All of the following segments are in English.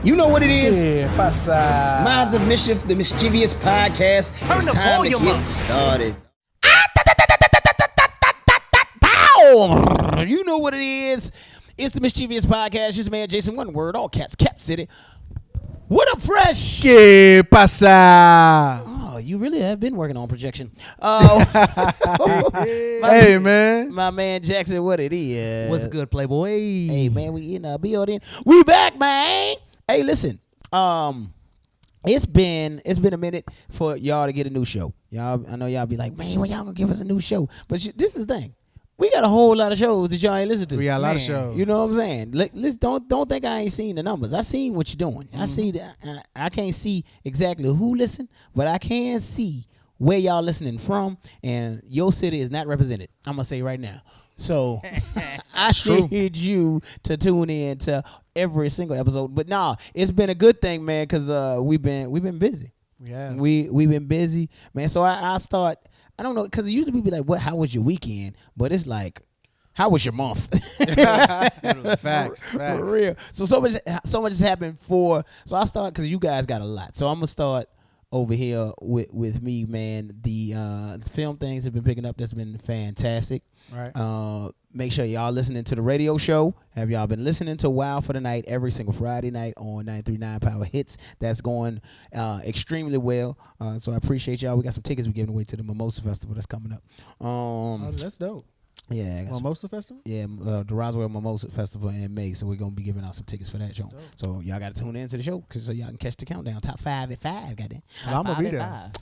You know what it is? ¿Qué pasa? Minds of Mischief, the Mischievous Podcast. Turn it's the time volume to get up. started. You know what it is. It's the Mischievous Podcast. This man, Jaxon, one word, all caps, Cap City. What up, Fresh? ¿Qué pasa? Oh, you really have been working on projection. Hey, man. My man, Jaxon, what it is. What's good, Playboy? Hey, man, we in the building. We back, man. Hey, listen. It's been a minute for y'all to get a new show. Y'all, I know y'all be like, man, when y'all gonna give us a new show? But this is the thing. We got a whole lot of shows that y'all ain't listen to. We got a lot of shows. You know what I'm saying? Don't think I ain't seen the numbers. I seen what you're doing. I see that. I can't see exactly who listen, but I can see where y'all listening from, and your city is not represented. I'm gonna say right now. So I need you to tune in to every single episode. But nah, it's been a good thing, man, because we've been busy. Yeah. We've been busy, man. So I start. I don't know, because usually people be like, "What? How was your weekend?" But it's like, "How was your month?" Facts. For real. So much has happened So I start because you guys got a lot. So I'm gonna start over here with me, man. The film things have been picking up. That's been fantastic. Right. Make sure y'all listening to the radio show. Have y'all been listening to Wild for the Night every single Friday night on 939 Power Hits? That's going extremely well. So I appreciate y'all. We got some tickets we're giving away to the Mimosa Festival that's coming up. That's dope. Yeah. Mimosa Festival? Yeah, the Roswell Mimosa Festival in May. So we're going to be giving out some tickets for that show. Dope. So y'all got to tune in to the show so y'all can catch the countdown. Top 5 at 5, goddamn. I'm going to be there.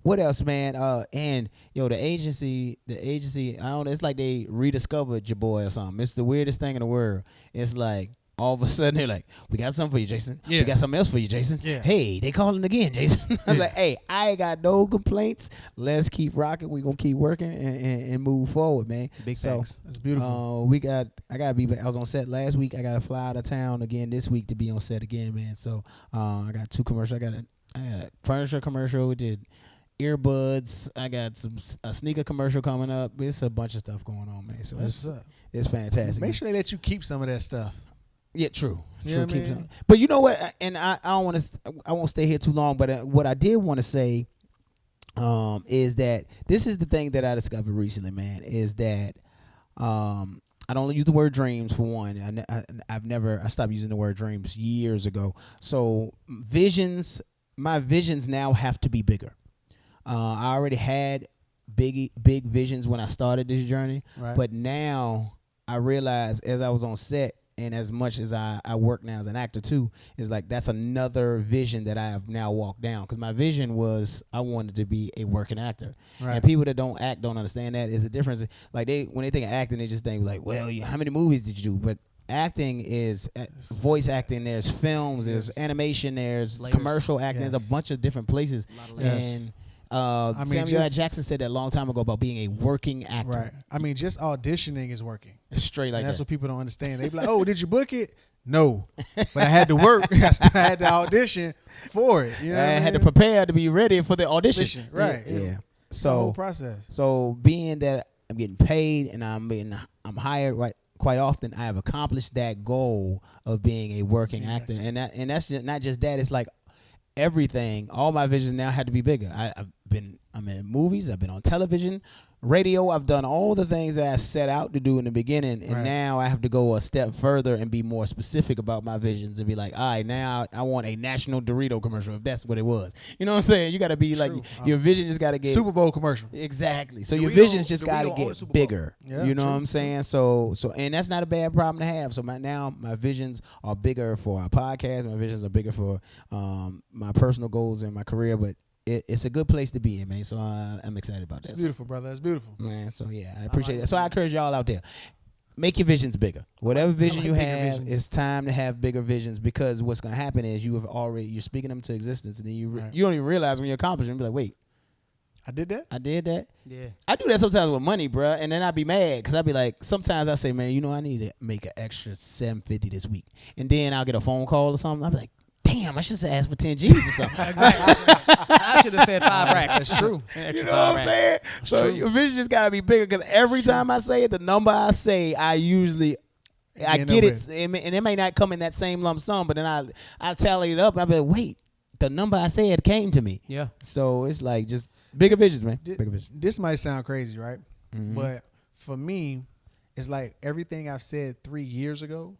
What else, man? And the agency, I don't know, it's like they rediscovered your boy or something. It's the weirdest thing in the world. It's like all of a sudden they're like, we got something for you, Jaxon. Yeah. We got something else for you, Jaxon. Yeah. Hey, they calling again, Jaxon. I was like, hey, I ain't got no complaints. Let's keep rocking. We're gonna keep working and move forward, man. Big so, facts. That's beautiful. I gotta be back. I was on set last week. I gotta fly out of town again this week to be on set again, man. So I got 2 commercials. I got a furniture commercial. We did earbuds. I got a sneaker commercial coming up. It's a bunch of stuff going on, man. So it's fantastic. Make sure they let you keep some of that stuff. Yeah, true. You know what I Keep mean? some. But you know what? And I don't want to. I won't stay here too long. But what I did want to say is that this is the thing that I discovered recently, man. Is that I don't use the word dreams for one. I stopped using the word dreams years ago. So my visions now have to be bigger. I already had big visions when I started this journey, Right. but now I realize as I was on set and as much as I work now as an actor too, is like that's another vision that I have now walked down. Because my vision was I wanted to be a working actor, Right. and people that don't act don't understand that. Is the difference. Like when they think of acting, they just think like, well, how many movies did you do? But acting is voice acting. There's films, there's animation, there's Layers. commercial acting. There's a bunch of different places. layers. And Samuel L. Jackson said that a long time ago about being a working actor. Right. I mean, just auditioning is working. Straight like And that's that. what people don't understand. They be like, "Oh, did you book it?" No, but I had to work. I still had to audition for it. You know, I had to prepare to be ready for the audition. Right. Yeah. It's the whole process. So being that I'm getting paid and I'm hired quite often, I have accomplished that goal of being a working actor, and that's just, not just that. It's like everything. All my visions now had to be bigger. I'm in movies. I've been on television, radio. I've done all the things that I set out to do in the beginning, and now I have to go a step further and be more specific about my visions and be like, all right, now I want a National Dorito commercial if that's what it was. You know what I'm saying? You got to be like your vision just got to get Super Bowl commercial. Exactly. So Dorito- your visions just Dorito got to on the get Super Bowl. bigger. Yeah, you know true, what I'm saying? So and that's not a bad problem to have. So my visions are bigger for our podcast. My visions are bigger for my personal goals and my career. But it's a good place to be in, man. So I'm excited about that. It's beautiful, brother. It's beautiful. Man, so yeah, I appreciate it. So I encourage y'all out there. Make your visions bigger. Whatever vision like you bigger have, visions. it's time to have bigger visions, because what's going to happen is you're speaking them to existence, and then you don't even realize when you accomplish it. And be like, wait, I did that. I did that. Yeah. I do that sometimes with money, bruh, and then I be mad because I be like, sometimes I say, man, I need to make an extra $750 this week, and then I'll get a phone call or something. I'll be like, damn, I should have asked for 10 G's or something. I should have said 5 racks. That's true. Extra You know 5 what I'm racks. saying? So your vision just gotta be bigger, because every time I say it, the number I say, I usually I end get up it, and it may not come in that same lump sum, but then I tally it up and I be like, wait, the number I said came to me. Yeah. So it's like just bigger visions, man. Bigger visions. This might sound crazy, right? Mhm. But for me, it's like everything I've said 3 years ago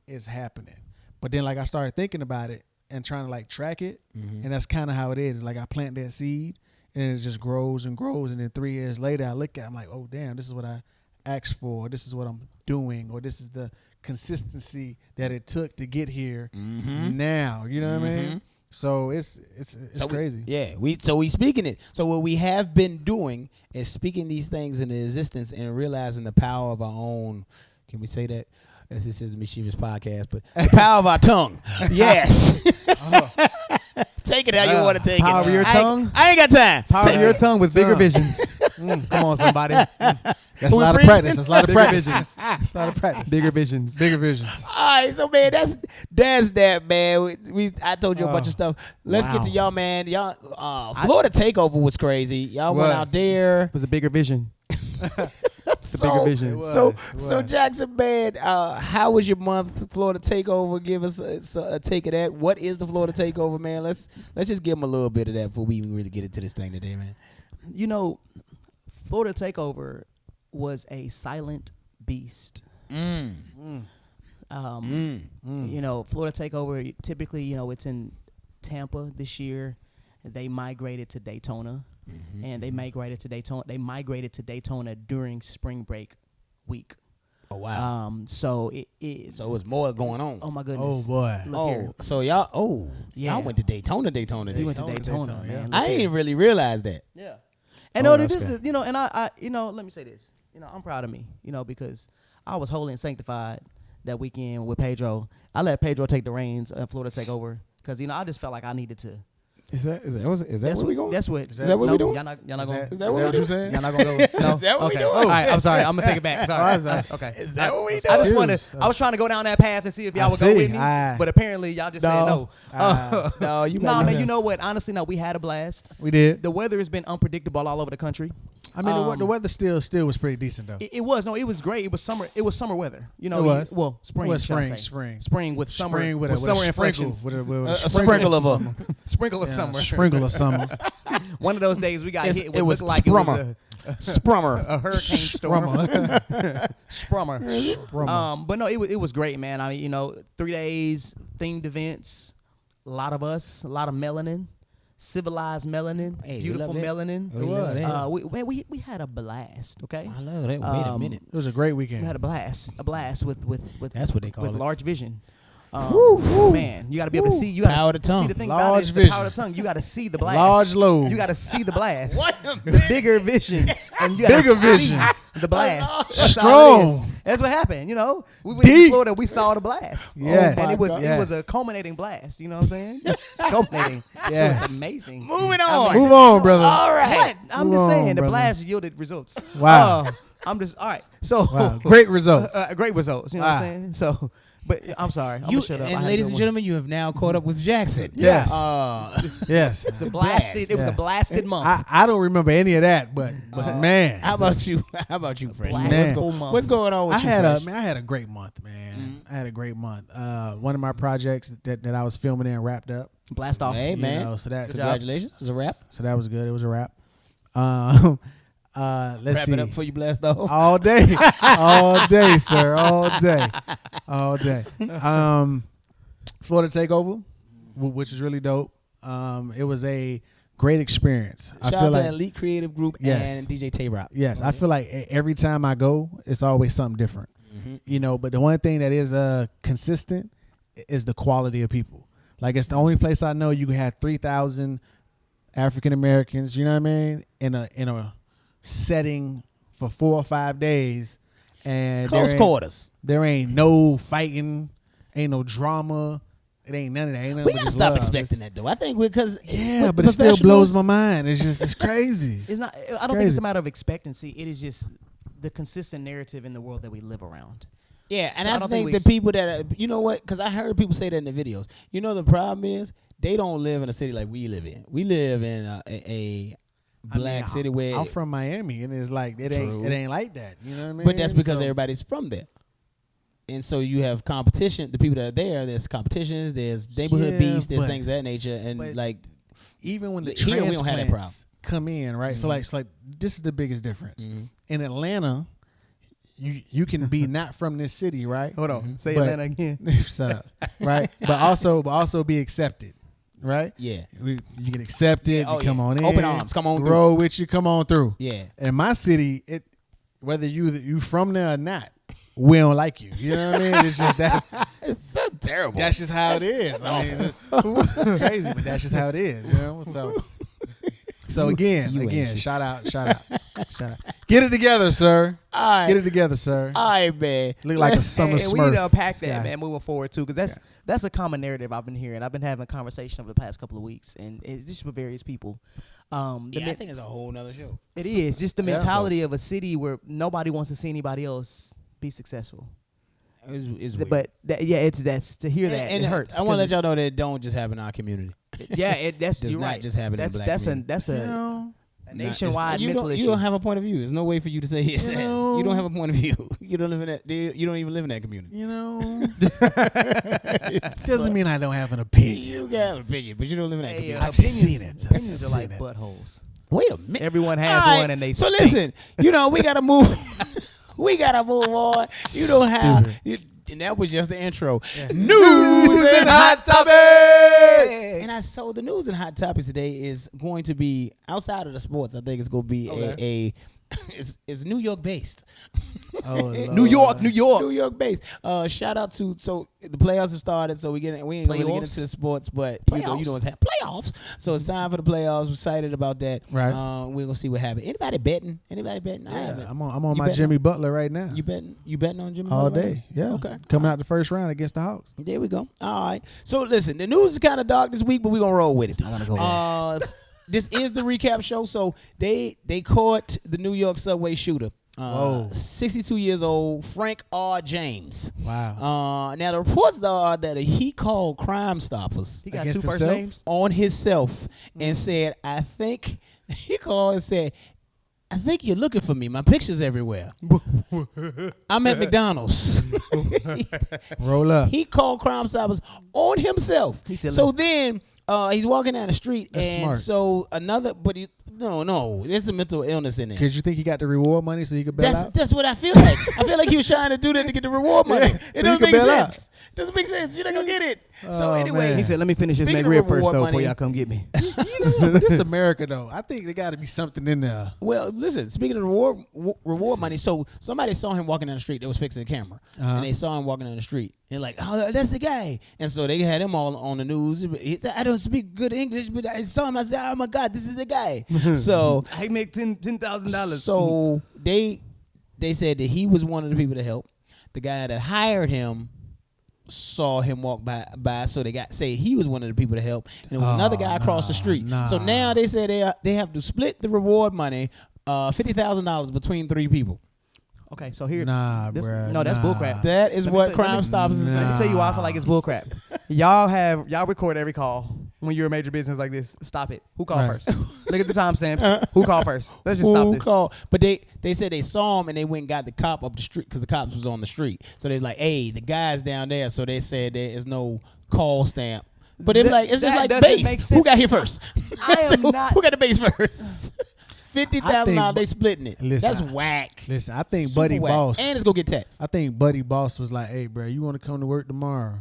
is happening. But then like I started thinking about it and trying to like track it, and that's kind of how it is. It's like I plant that seed and it just grows and grows, and then 3 years later I look at it, I'm like, oh damn, this is what I asked for, this is what I'm doing, or this is the consistency that it took to get here now. You know what I mean? So it's crazy. We speaking it. So what we have been doing is speaking these things into existence and realizing the power of our own. Can we say that? This is the Mischievous Podcast, but the power of our tongue. Yes. Take it how you want to take Power it. of your tongue? I ain't got time. Power of your tongue with bigger visions. Come on, somebody. That's a lot of practice. That's a lot of practice. That's a lot of practice. Bigger visions. Bigger visions. All right, so man, that's that, man. I told you a bunch of stuff. Let's get to y'all, man. Y'all, Florida Takeover was crazy. Y'all went out there. It was a bigger vision. It's a bigger vision. So Jaxon, man, how was your month? Florida Takeover. Give us a take of that. What is the Florida Takeover, man? Let's just give them a little bit of that before we even really get into this thing today, man. You know, Florida Takeover was a silent beast. You know, Florida Takeover, typically, you know, it's in Tampa this year. They migrated to Daytona, and they migrated to Daytona. They migrated to Daytona during spring break week. Oh wow! So it was more going on. Oh my goodness! Oh boy! Look here. So y'all, yeah, y'all went to Daytona. We went to Daytona, man. I ain't really realized that. Yeah. And this is, you know, and I, you know, let me say this. You know, I'm proud of me, you know, because I was holy and sanctified that weekend with Pedro. I let Pedro take the reins of Florida Takeover because, you know, I just felt like I needed to. Is that where we going? That's what. Is that what we doing? Y'all not going. Is that what you saying? Y'all not going to go. No. Is that what we Okay. doing? All right. I'm sorry. I'm gonna take it back. Sorry. Okay. Is that what we I doing? just wanted. I was trying to go down that path and see if y'all would go with me, but apparently y'all just said no. No, you. No, man. You know what? Honestly, no. We had a blast. We did. The weather has been unpredictable all over the country. I mean, the weather still was pretty decent though. It was. No, it was great. It was summer. It was summer weather. You know. It was. Well, spring. It was should I spring. say. Spring with summer. Spring with summer a sprinkle. inflections. With A sprinkle of a Sprinkle of summer. Sprinkle of summer. One of those days we got hit. It was like sprummer. Sprummer. a hurricane storm. Sprummer. Sprummer. But no, it was great, man. I mean, you know, 3 days, themed events, a lot of us, a lot of melanin, civilized melanin, Hey, beautiful we love melanin. We love that. We had a blast. Okay, I love that. Wait a minute. It was a great weekend. we had a blast with That's what they call with it. large vision. Man, you got to be able to see. You got Power to of the tongue. see the thing Large about it is the vision. power of the tongue. You got to see the blast. Large load. You got to see the blast. The bigger vision. And you Bigger gotta vision. see the blast. That's all Strong. it is. That's what happened. You know, we went to Deep. Florida. We saw the blast. Yes. And it was Yes. a culminating blast. You know what I'm saying? It's culminating. Yes. It was amazing. Moving on. Move on, brother. All right. What? I'm Move just on, saying the brother. blast yielded results. Wow. I'm just all right. So Wow. Great results. great results. You know what I'm saying? So, but I'm sorry. I'm gonna shut up. I And had a ladies good and one. gentlemen, you have now caught up with Jaxon. Yes. Yes. It was a blasted. It was a Yeah. blasted month. I don't remember any of that, but man, How about you? How about you, Fresh? Blastful month. What's going on with I you, had Fresh? I had a great month, man. I had a great month. One of my projects that I was filming in wrapped up. Blast off. Hey, You man. know, so that Congratulations. It was a wrap. So that was good. It was a wrap. Let's Wrap see. it up before you blast off. All day, all day, sir, all day, all day. Florida Takeover, which is really dope. It was a great experience. I Shout feel out to like Elite Creative Group Yes. and DJ Tay-Rock. yes, I feel like every time I go, it's always something different. You know, but the one thing that is consistent is the quality of people. Like it's the only place I know you can have 3,000 African Americans. You know what I mean? In a setting for 4 or 5 days, and Close quarters. There ain't no fighting, ain't no drama. It ain't none of that. Ain't nothing We but gotta just stop love. expecting that, though. I think because Yeah, but it still blows my mind. It's crazy. It's not. I don't think it's a matter of expectancy. It is just the consistent narrative in the world that we live around. Yeah, and So I I don't think think the we people that you know what? Because I heard people say that in the videos. You know, the problem is they don't live in a city like we live in. We live in a black city where. I'm from Miami, and it's like it True. ain't like that. You know what I mean? But that's because So- everybody's from there. and so you have competition. The people that are there's competitions. There's neighborhood beefs. There's things of that nature. And like even when the here we don't have that problem. transplants come in, right? So like this is the biggest difference. In Atlanta, you can be not from this city, right? Hold on, say But- Atlanta again. Shut up, right? But also be accepted, right? Yeah. You get accepted. Yeah, you come on in. Open arms. Come on through. Roll with you. Come on through. Yeah. In my city, whether you from there or not, we don't like you. You know what I mean? It's just It's so terrible. that's just how it is. I mean, it's crazy, but that's just how it is. You know? So again, shout out. Get it together, sir. All right. Get it together, sir. All right, man. Look like a summer And smurf. we need to unpack Sky. that, man, moving forward too, because that's a common narrative I've been hearing. I've been having a conversation over the past couple of weeks, and it's just with various people. I think it's a whole nother show. It is just the Yeah, mentality of a city where nobody wants to see anybody else be successful. It's weird. But that's to hear that and it hurts. I want to let 'cause y'all know that it don't just happen in our community. that's Does you're not right. just happen in the black community. That's You a know, nationwide you mental don't, issue. You don't have a point of view. There's no way for you to say it. You know. You don't have a point of view. You don't live in that. You don't even live in that community. you know. Doesn't mean I don't have an opinion. You got an opinion, but you don't live in that Hey, community. I've seen it. I've Opinions are like seen it. buttholes. Wait a minute. Everyone has All right, one, and they so stink. listen. We gotta move. We gotta move on. You don't have. And that was just the intro. News and hot topics. And so the news and hot topics today is going to be outside of the sports. I think it's going to be it's New York based. Oh, Lord. New York. New York based. Shout out to the playoffs have started, so we ain't really get Playoffs? into the sports, but you know Playoffs? it's playoffs. So it's time for the playoffs. We're excited about that. Right. We're gonna see what happens. Anybody betting? I Yeah, haven't. I'm on You my betting Jimmy Butler right now. You betting on Jimmy all Butler? day? Yeah. Okay. Coming out the first round against the Hawks. There we go. All right. So listen, the news is kind of dark this week, but we're gonna roll with it. I want to go This is the recap show. So they caught the New York subway shooter. Whoa. 62 years old, Frank R. James. Wow. Now the reports are that he called Crime Stoppers He got Against two first himself? names. on himself and said, he called and said, I think you're looking for me. My picture's everywhere. I'm at McDonald's. Roll up. He called Crime Stoppers on himself. He said, So then he's walking down the street, That's and smart. so no, there's a mental illness in there. Because you think he got the reward money so he could bail out? That's what I feel like. I feel like he was trying to do that to get the reward money. Yeah, It so doesn't he could make bail out. sense. Doesn't make sense. You're not gonna get it. So Oh, anyway, man. He said, "Let me finish this Speaking McRib of first, reward though, money- before y'all come get me." This is America, though. I think there got to be something in there. well, listen. Speaking of reward money, so somebody saw him walking down the street. They was fixing the camera, and they saw him walking down the street. And like, oh, that's the guy. And so they had him all on the news. He said, I don't speak good English, but I saw him. I said, oh my God, this is the guy. So I make $10,000. So they said that he was one of the people to help. The guy that hired him saw him walk by, so they say he was one of the people to help, and there was another guy across the street. So now they said they have to split the reward money, $50,000 between 3 people. Okay, so here, Nah, this, bruh, no, that's nah. bullcrap. That is Let me what tell- Crime let me- Stoppers is Nah. saying. Let me tell you why I feel like it's bullcrap. Y'all record every call when you're a major business like this. Stop it. Who called Right. first? Look at the timestamps. Who called first? Let's just stop Who this. called? But they said they saw him and they went and got the cop up the street because the cops was on the street. So they're like, hey, the guy's down there. So they said there is no call stamp. But it's That- like it's just that like doesn't base. make Who sense. got here first? I am not- Who got the base first? $50,000. I think- They splitting it. Listen, That's whack. Listen, I think Super Buddy whack. Boss. And it's gonna get taxed. I think Buddy Boss was like, hey, bro, you want to come to work tomorrow?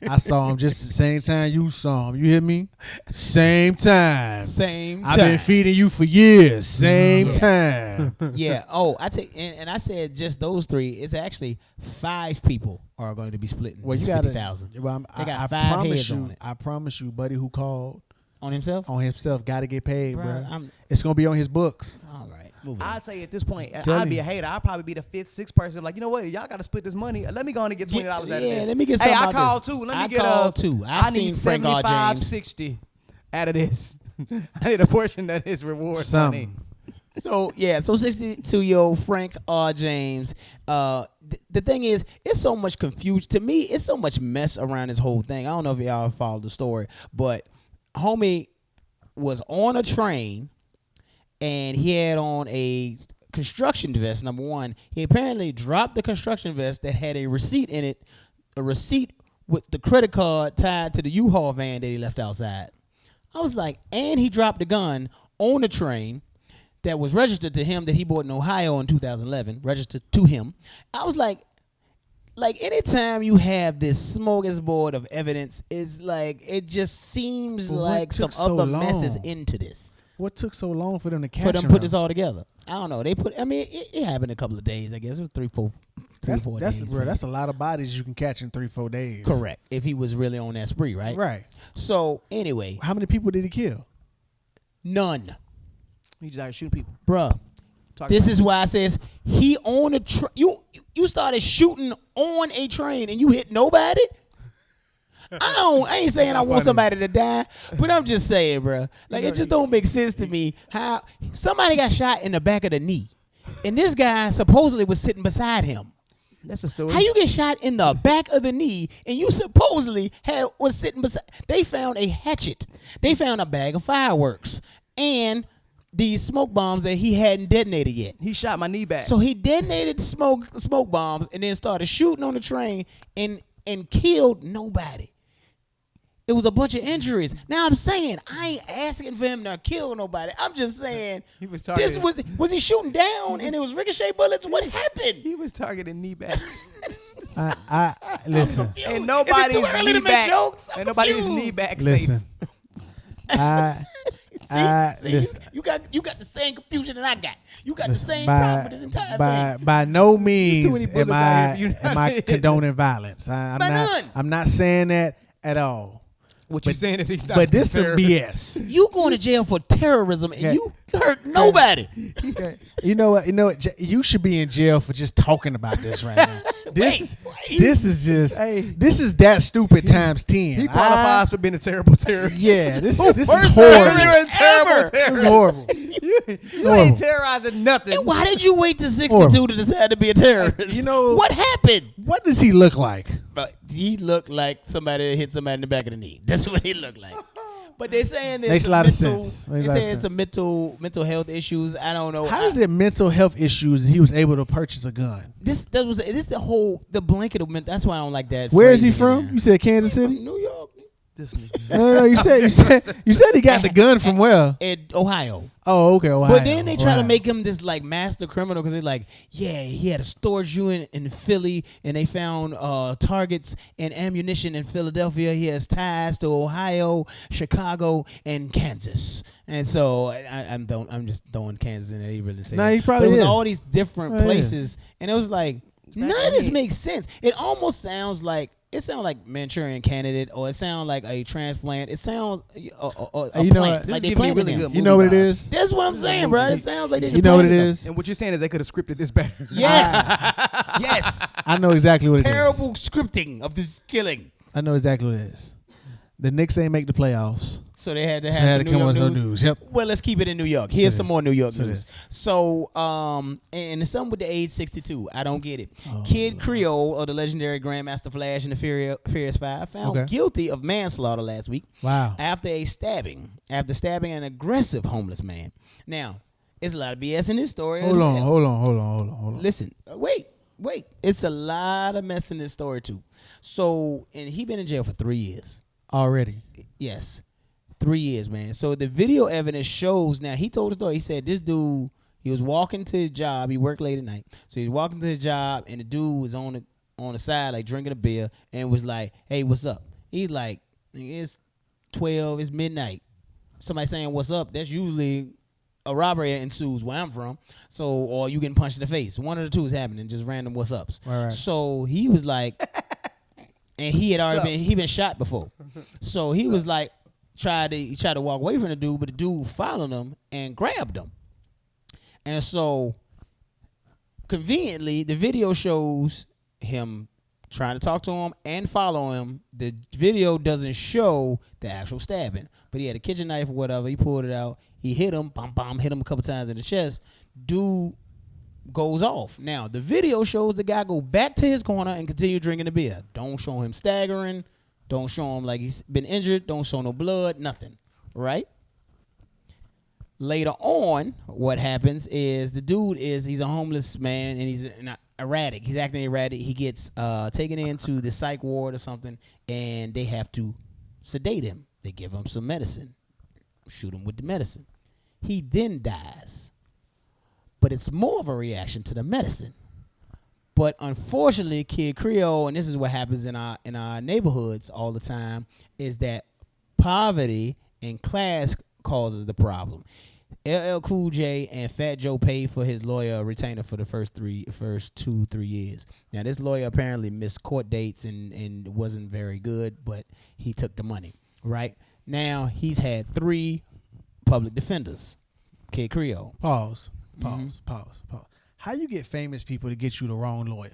I saw him just the same time you saw him. You hear me? Same time. Same. I've been feeding you for years. Same Yeah. time. Yeah. Oh, I take and I said just those 3. It's actually 5 people are going to be splitting. Well, you this got 50,000 Well, They got I 5 promise heads you. on it. I promise you, Buddy, who called on himself. on himself, got to get paid, Bruh, bro. I'm- It's gonna be on his books. All right. Move on. I'd say at this point, Tell I'd be me. a hater. I'd probably be the 5th, 6th person. Like, you know what? Y'all got to split this money. Let me go on and get $20 out of Yeah, this. let me get Hey, something I out called this. too. Let I me get called too. I seen need Frank R. 75, James. 60 out of this. I need a portion of his reward money. Something. So 62-year-old Frank R. James. The thing is, it's so much confusion to me. It's so much mess around this whole thing. I don't know if y'all followed the story, but homie was on a train and he had on a construction vest, number one. He apparently dropped the construction vest that had a receipt in it, a receipt with the credit card tied to the U-Haul van that he left outside. I was like, and he dropped the gun on the train that was registered to him that he bought in Ohio in 2011, registered to him. I was like anytime you have this smorgasbord of evidence, it's like it just seems like some other mess is into this. What took so long for them to catch For them to put this all together? I don't know. It happened a couple of days, I guess. It was 3-4 days. Bro, that's a lot of bodies you can catch in 3-4 days. Correct. If he was really on that spree, right? Right. So, anyway. How many people did he kill? None. He just started shooting people. Bruh. This is why I says he on a train. You started shooting on a train and you hit nobody? I ain't saying I want somebody to die, but I'm just saying, bro. Like, it just don't make sense to me how somebody got shot in the back of the knee, and this guy supposedly was sitting beside him. That's a story. How you get shot in the back of the knee and you supposedly was sitting beside? They found a hatchet. They found a bag of fireworks and these smoke bombs that he hadn't detonated yet. He shot my knee back. So he detonated smoke bombs and then started shooting on the train and killed nobody. It was a bunch of injuries. Now I'm saying I ain't asking for him to kill nobody. I'm just saying He was targeting. Was he shooting down and it was ricochet bullets? What happened? He was targeting knee backs. I listen. And nobody's knee back. And nobody's confused. knee back Listen. See, you got the same confusion that I got. You got the same problem with this entire thing. By no means too many am bullets out here for you not I to hit. condoning violence. I'm not saying that at all. What you saying if he's not? But this is BS. You going to jail for terrorism and you hurt nobody. You know what? You should be in jail for just talking about this right now. This is just this is that stupid times 10. He qualifies for being a terrible terrorist. Yeah, this is Worst horrible. You're a terrible This terrorist. is horrible. You ain't terrorizing nothing. And why did you wait to 62 to decide to be a terrorist? You know- what happened? What does he look like? But he looked like somebody that hit somebody in the back of the knee. That's what he looked like. But they're saying Makes a lot of sense. They Makes a lot of saying it's a mental health issues. I don't know. How is it mental health issues he was able to purchase a gun? This the blanket of that's why I don't like that. Where is he phrasing in from? there. You said Kansas City? New York. This nigga. No, you said he got the gun from where? In Ohio. Oh, okay. Ohio. But then they try to Ohio. make him this like master criminal because they're like, yeah, he had a storage unit in Philly and they found targets and ammunition in Philadelphia. He has ties to Ohio, Chicago, and Kansas. And so I'm just throwing Kansas in there. He really said Nah, he probably but it was is. all these different Probably places, and it was like none of this makes sense. It almost sounds like. It sounds like Manchurian Candidate, or it sounds like a transplant. It sounds a You know plant. what? Like This they give me planted really him. good You know what it movie is? That's what I'm saying, bro. It sounds like they You know what it planted him. is? And what you're saying is they could have scripted this better. Yes, yes. I know exactly what it is. Terrible scripting of this killing. I know exactly what it is. The Knicks ain't make the playoffs. So they had to So have they had some to New come York with some news. news. Yep. Well, let's keep it in New York. Here's some more New York So news. this. So, and some with the age 62. I don't get it. Oh, Kid Creole of the legendary Grandmaster Flash and the Furious Five found guilty of manslaughter last week. Wow. After stabbing an aggressive homeless man. Now, there's a lot of BS in this story. as Hold well. on. Listen, wait. It's a lot of mess in this story too. So, and he been in jail for 3 years. Already. Yes. 3 years, man. So the video evidence shows now, he told the story. He said this dude, he was walking to his job. He worked late at night. So he was walking to his job and the dude was on the side, like drinking a beer and was like, hey, what's up? He's like, it's 12, it's midnight. Somebody saying what's up, that's usually a robbery ensues where I'm from. So, or you getting punched in the face. One of the two is happening, just random what's ups. Right. So he was like, and he had already been shot before. So he was like, he tried to walk away from the dude, but the dude followed him and grabbed him. And so conveniently, the video shows him trying to talk to him and follow him. The video doesn't show the actual stabbing, but he had a kitchen knife or whatever. He pulled it out. He hit him, hit him a couple times in the chest. Dude goes off. Now, the video shows the guy go back to his corner and continue drinking the beer. Don't show him staggering. Don't show him like he's been injured. Don't show no blood, nothing. Right? later on, what happens is the dude he's a homeless man and he's erratic. He's acting erratic. He gets taken into the psych ward or something, and they have to sedate him. They give him some medicine, shoot him with the medicine. He then dies, but it's more of a reaction to the medicine. But unfortunately, Kid Creole, and this is what happens in our neighborhoods all the time, is that poverty and class causes the problem. LL Cool J and Fat Joe paid for his lawyer retainer for the first 2-3 years. Now, this lawyer apparently missed court dates and wasn't very good, but he took the money, right? Now, he's had 3 public defenders. Kid Creole. Pause. How you get famous people to get you the wrong lawyer?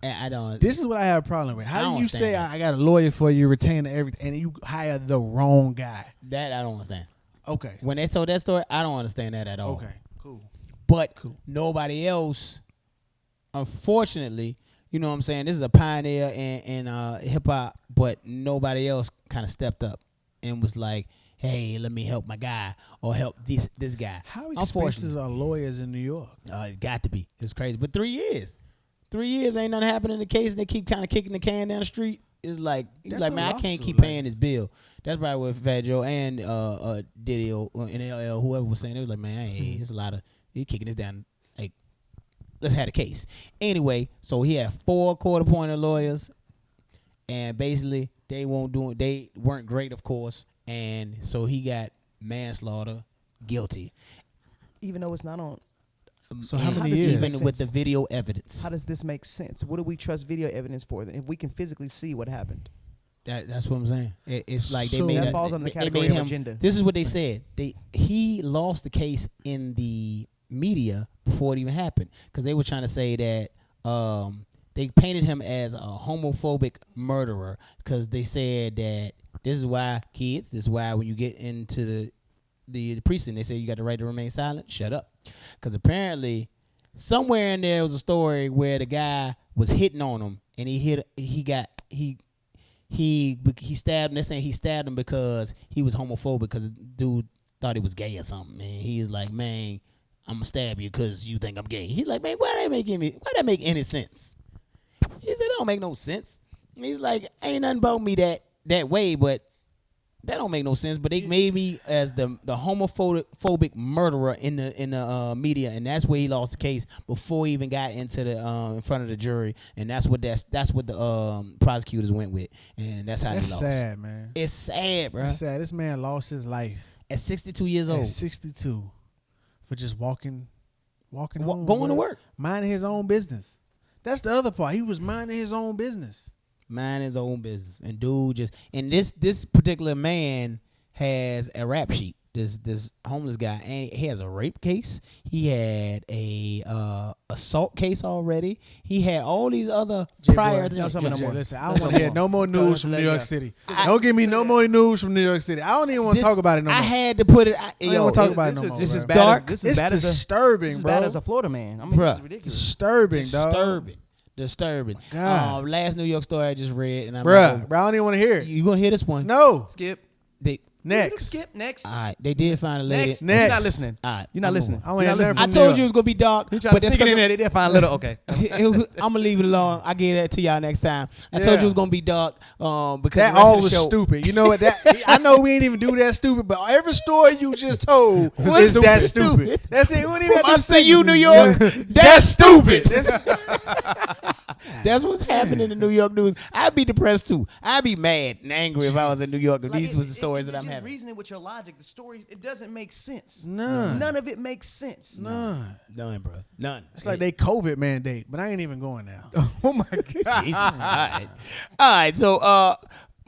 I don't. This is what I have a problem with. How do you say that. I got a lawyer for you, retainer, everything, and you hire the wrong guy? That I don't understand. Okay. When they told that story, I don't understand that at all. Okay. Cool. But nobody else, unfortunately, you know what I'm saying? This is a pioneer in hip hop, but nobody else kind of stepped up and was like, hey, let me help my guy or help this guy. How expensive are lawyers in New York? It got to be. It's crazy. But 3 years. 3 years ain't nothing happening in the case, and they keep kind of kicking the can down the street. It's like, he's like, man, I can't keep paying this bill. That's probably what Fat Joe and Diddy or NLL, whoever was saying. It was like, man, hey, it's a lot of, he's kicking this down. Like, let's have a case. Anyway, so he had 4 court-appointed lawyers, and basically they weren't great, of course, and so he got manslaughter, guilty. Even though it's not on. So how many years? Even with the video evidence. How does this make sense? What do we trust video evidence for if we can physically see what happened? That's what I'm saying. It's like So they made that falls under the category of agenda. This is what they said. He lost the case in the media before it even happened because they were trying to say that they painted him as a homophobic murderer because they said that this is why when you get into the precinct, they say you got the right to remain silent. Shut up. Because apparently somewhere in there was a story where the guy was hitting on him and he stabbed him. They're saying he stabbed him because he was homophobic because the dude thought he was gay or something. And he was like, man, I'm going to stab you because you think I'm gay. He's like, man, why that make any sense? He said, that don't make no sense. And he's like, ain't nothing about me that way, but that don't make no sense. But they made me as the homophobic murderer in the media, and that's where he lost the case before he even got into the in front of the jury, and that's what the prosecutors went with, and that's how he lost. That's sad, man. It's sad, bro. It's sad. This man lost his life at 62 years old. At 62, for just walking home, going to work, minding his own business. That's the other part. He was minding his own business. Mind his own business. And dude this particular man has a rap sheet. This homeless guy, and he has a rape case. He had a assault case already. He had all these other prior things. Listen, I don't want to hear no more news from New York City. Don't give me no more news from New York City. I don't even want to talk about it no more. I had to put it. I don't want to talk about it no more. This is dark. This is disturbing, This is bro. bad as a Florida man. I mean, this is ridiculous. Disturbing, dog. Disturbing. God. Last New York story I just read, and I'm bro, I don't even want to hear it. You gonna hear this one? No. Skip. Next. Skip. Next. All right. They did find a lady. Next. You're not listening. All right. You're not listening. I told you it was gonna be dark, but that's in there. They did find a little. Okay. I'm gonna leave it alone. I'll get that to y'all next time. I told you it was gonna be dark because that all was stupid. You know what? I know we ain't even do that stupid, but every story you just told is that stupid. That's it. We don't even have to say you New York. That's stupid. That's what's happening in New York news. I'd be depressed too. I'd be mad and angry if I was in New York. If these was the stories that I'm having. Reasoning with your logic, the stories, it doesn't make sense. None of it makes sense. None, bro. None. It's like they COVID mandate, but I ain't even going now. Oh my God. All right. So